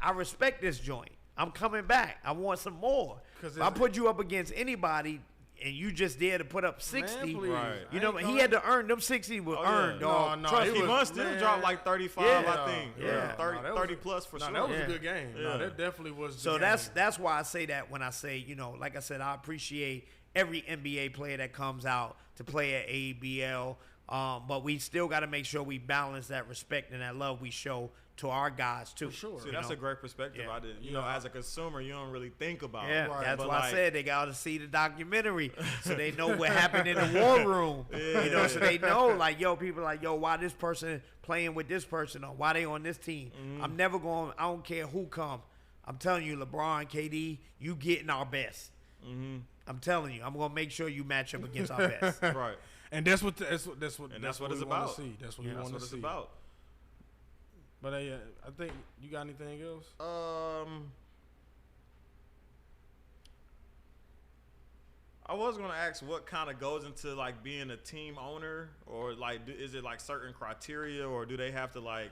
I respect this joint. I'm coming back. I want some more. If I put you up against anybody and you just there to put up 60, you know, he had to earn them 60 were earned, dog. No, Trust me, Vaughn still dropped like 35, I think. Yeah. 30 plus for sure. That was a good game. No, that definitely was. So that's why I say that when I say, you know, like I said, I appreciate every NBA player that comes out to play at AEBL. But we still got to make sure we balance that respect and that love we show to our guys too. For sure. See, that's a great perspective. I didn't. You know, as a consumer, you don't really think about. Yeah, it. that's why I said they got to see the documentary so they know what happened in the war room. You know, so they know, like, yo, people are like, yo, why this person playing with this person or why they on this team? I'm never going. I don't care who come. I'm telling you, LeBron, KD, you getting our best. I'm telling you, I'm gonna make sure you match up against our best. Right. And that's what it's about. That's what we it's want to see. That's what we want to see. About. But I think you got anything else? I was gonna ask what kind of goes into like being a team owner, or like is it like certain criteria, or do they have to like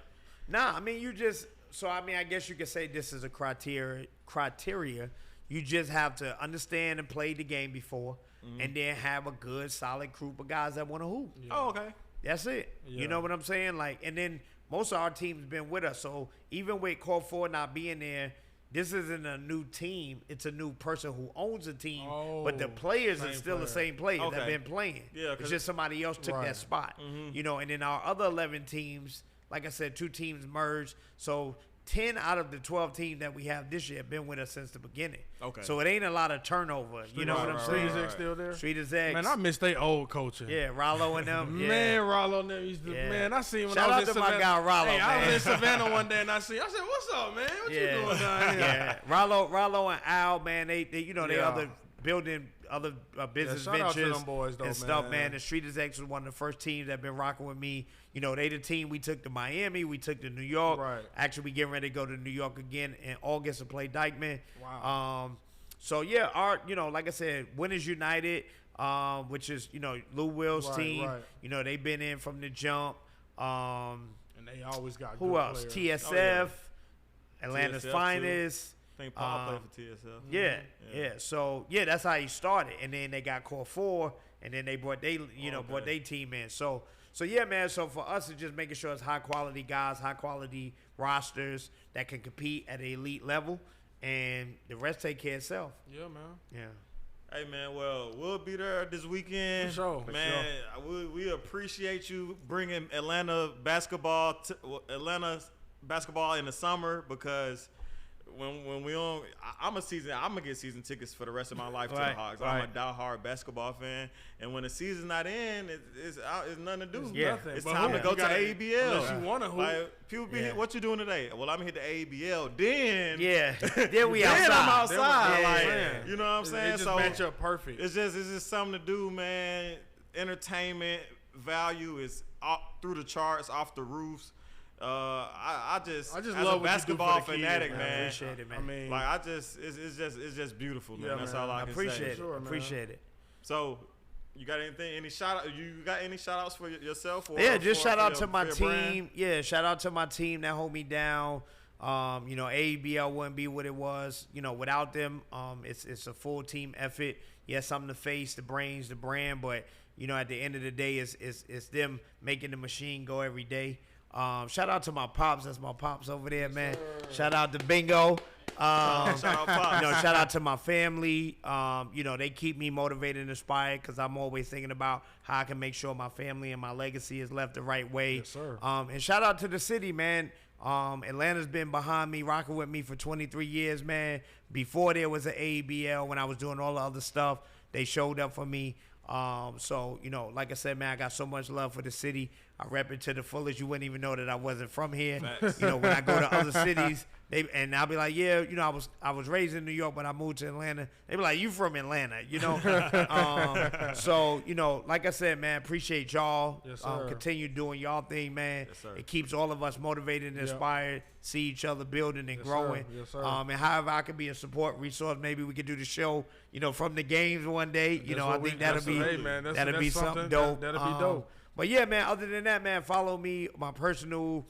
Nah, I mean, you just so I mean, I guess you could say this is a criteria. You just have to understand and play the game before, and then have a good, solid group of guys that want to hoop. Yeah. Oh, okay. That's it. Yeah. You know what I'm saying? Like, and then most of our team's been with us. So even with Core 4 not being there, this isn't a new team. It's a new person who owns the team. But the players are still the same players that have been playing. Yeah, it's just somebody else took that spot. You know, and then our other 11 teams, like I said, 2 teams merged. So 10 out of the 12 teams that we have this year have been with us since the beginning. Okay. So it ain't a lot of turnover. You know what I'm saying? Street X still there? Street is X. Man, I miss they old coaching. Yeah, Rollo and them. Yeah. Man, Rollo and them used to. Yeah. Man, I seen when Shout I out was in to my Savannah. guy Rollo, Hey, I man. was in Savannah one day and I said, "What's up, man? What you doing down here?" Yeah, Rollo and Al, man, they you know, they Yeah. other building other business shout out to ventures them boys, though, and stuff, man. man. The Street is X was one of the first teams that been rocking with me. You know, they the team we took to Miami, we took to New York. Right. Actually, we getting ready to go to New York again in August to play Dykeman. Wow. So yeah, you know, like I said, Winners United, which is, you know, Lou Will's Right, team. right. You know, they've been in from the jump. And they always got Who good else? players. TSF, Atlanta's TSF too. finest. I think Paul played for TSF. Yeah. So yeah, that's how he started, and then they got Core 4, and then they brought brought their team in. So yeah, man. So for us, it's just making sure it's high quality guys, high quality rosters that can compete at an elite level, and the rest take care of itself. Yeah, man. Yeah. Hey man, well, we'll be there this weekend. For sure. Man, we appreciate you bringing Atlanta basketball in the summer, because when we on, I'm gonna get season tickets for the rest of my life to the Hawks. I'm a diehard basketball fan, and when the season's not in, it's nothing to do. It's But time to go to gotta- AEBL. Unless you wanna hoop. Like, people be, what you doing today? Well, I'm here to AEBL. Then Then we then outside. I'm outside. Yeah, like, yeah. you know what I'm saying? It just match up perfect. It's just something to do, man. Entertainment value is through the charts, off the roofs. I just love as what a you do basketball for the kids, fanatic, man. man. Appreciate it, man. I mean, Like it's just beautiful, man. Yeah, That's man. all I I can appreciate say. it. Sure, man. Appreciate it. So, you got anything? Any shout out? You got any shout outs for yourself? Or Yeah, just shout out for to my your team. brand? Yeah, shout out to my team that hold me down. You know, AEBL wouldn't be what it was, you know, without them. It's a full team effort. Yes, I'm the face, the brains, the brand, but you know, at the end of the day, it's them making the machine go every day. Shout out to my pops. That's my pops over there, man. Shout out to Bingo. Shout out Pops. You know, shout out to my family. You know, they keep me motivated and inspired, because I'm always thinking about how I can make sure my family and my legacy is left the right way. Yes, sir. And shout out to the city, man. Atlanta's been behind me, rocking with me for 23 years, man. Before there was an AEBL, when I was doing all the other stuff, they showed up for me. So, you know, like I said, man, I got so much love for the city. I rep it to the fullest. You wouldn't even know that I wasn't from here. Facts. You know, when I go to other cities, and I'll be like, yeah, you know, I was raised in New York, but I moved to Atlanta. They be like, you from Atlanta, you know? So, you know, like I said, man, appreciate y'all. Yes, sir. Continue doing y'all thing, man. Yes, sir. It keeps all of us motivated and inspired, see each other building and Yes, growing. sir. Yes, sir. And however I could be a support resource, maybe we could do the show, you know, from the games one day. You know, I think that'll be hey, man, that'll be something dope. That'll be dope. But yeah, man, other than that, man, follow me. My personal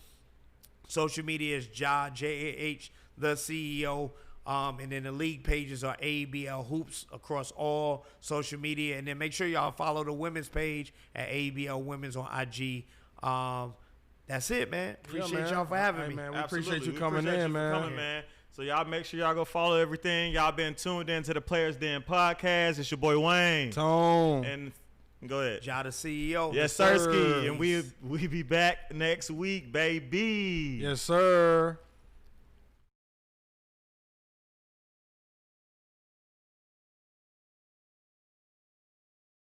social media is Jah, J-A-H, the CEO. And then the league pages are AEBL Hoops across all social media. And then make sure y'all follow the women's page at AEBL Women's on IG. That's it, man. Appreciate man. y'all for having me. Man, we Absolutely. appreciate you We coming appreciate in, you for man. coming, man. So y'all make sure y'all go follow everything. Y'all been tuned in to the Players Den podcast. It's your boy Wayne. Tone. And go ahead. Jah the CEO. Yes, sir. Sirski. And we be back next week, baby. Yes, sir.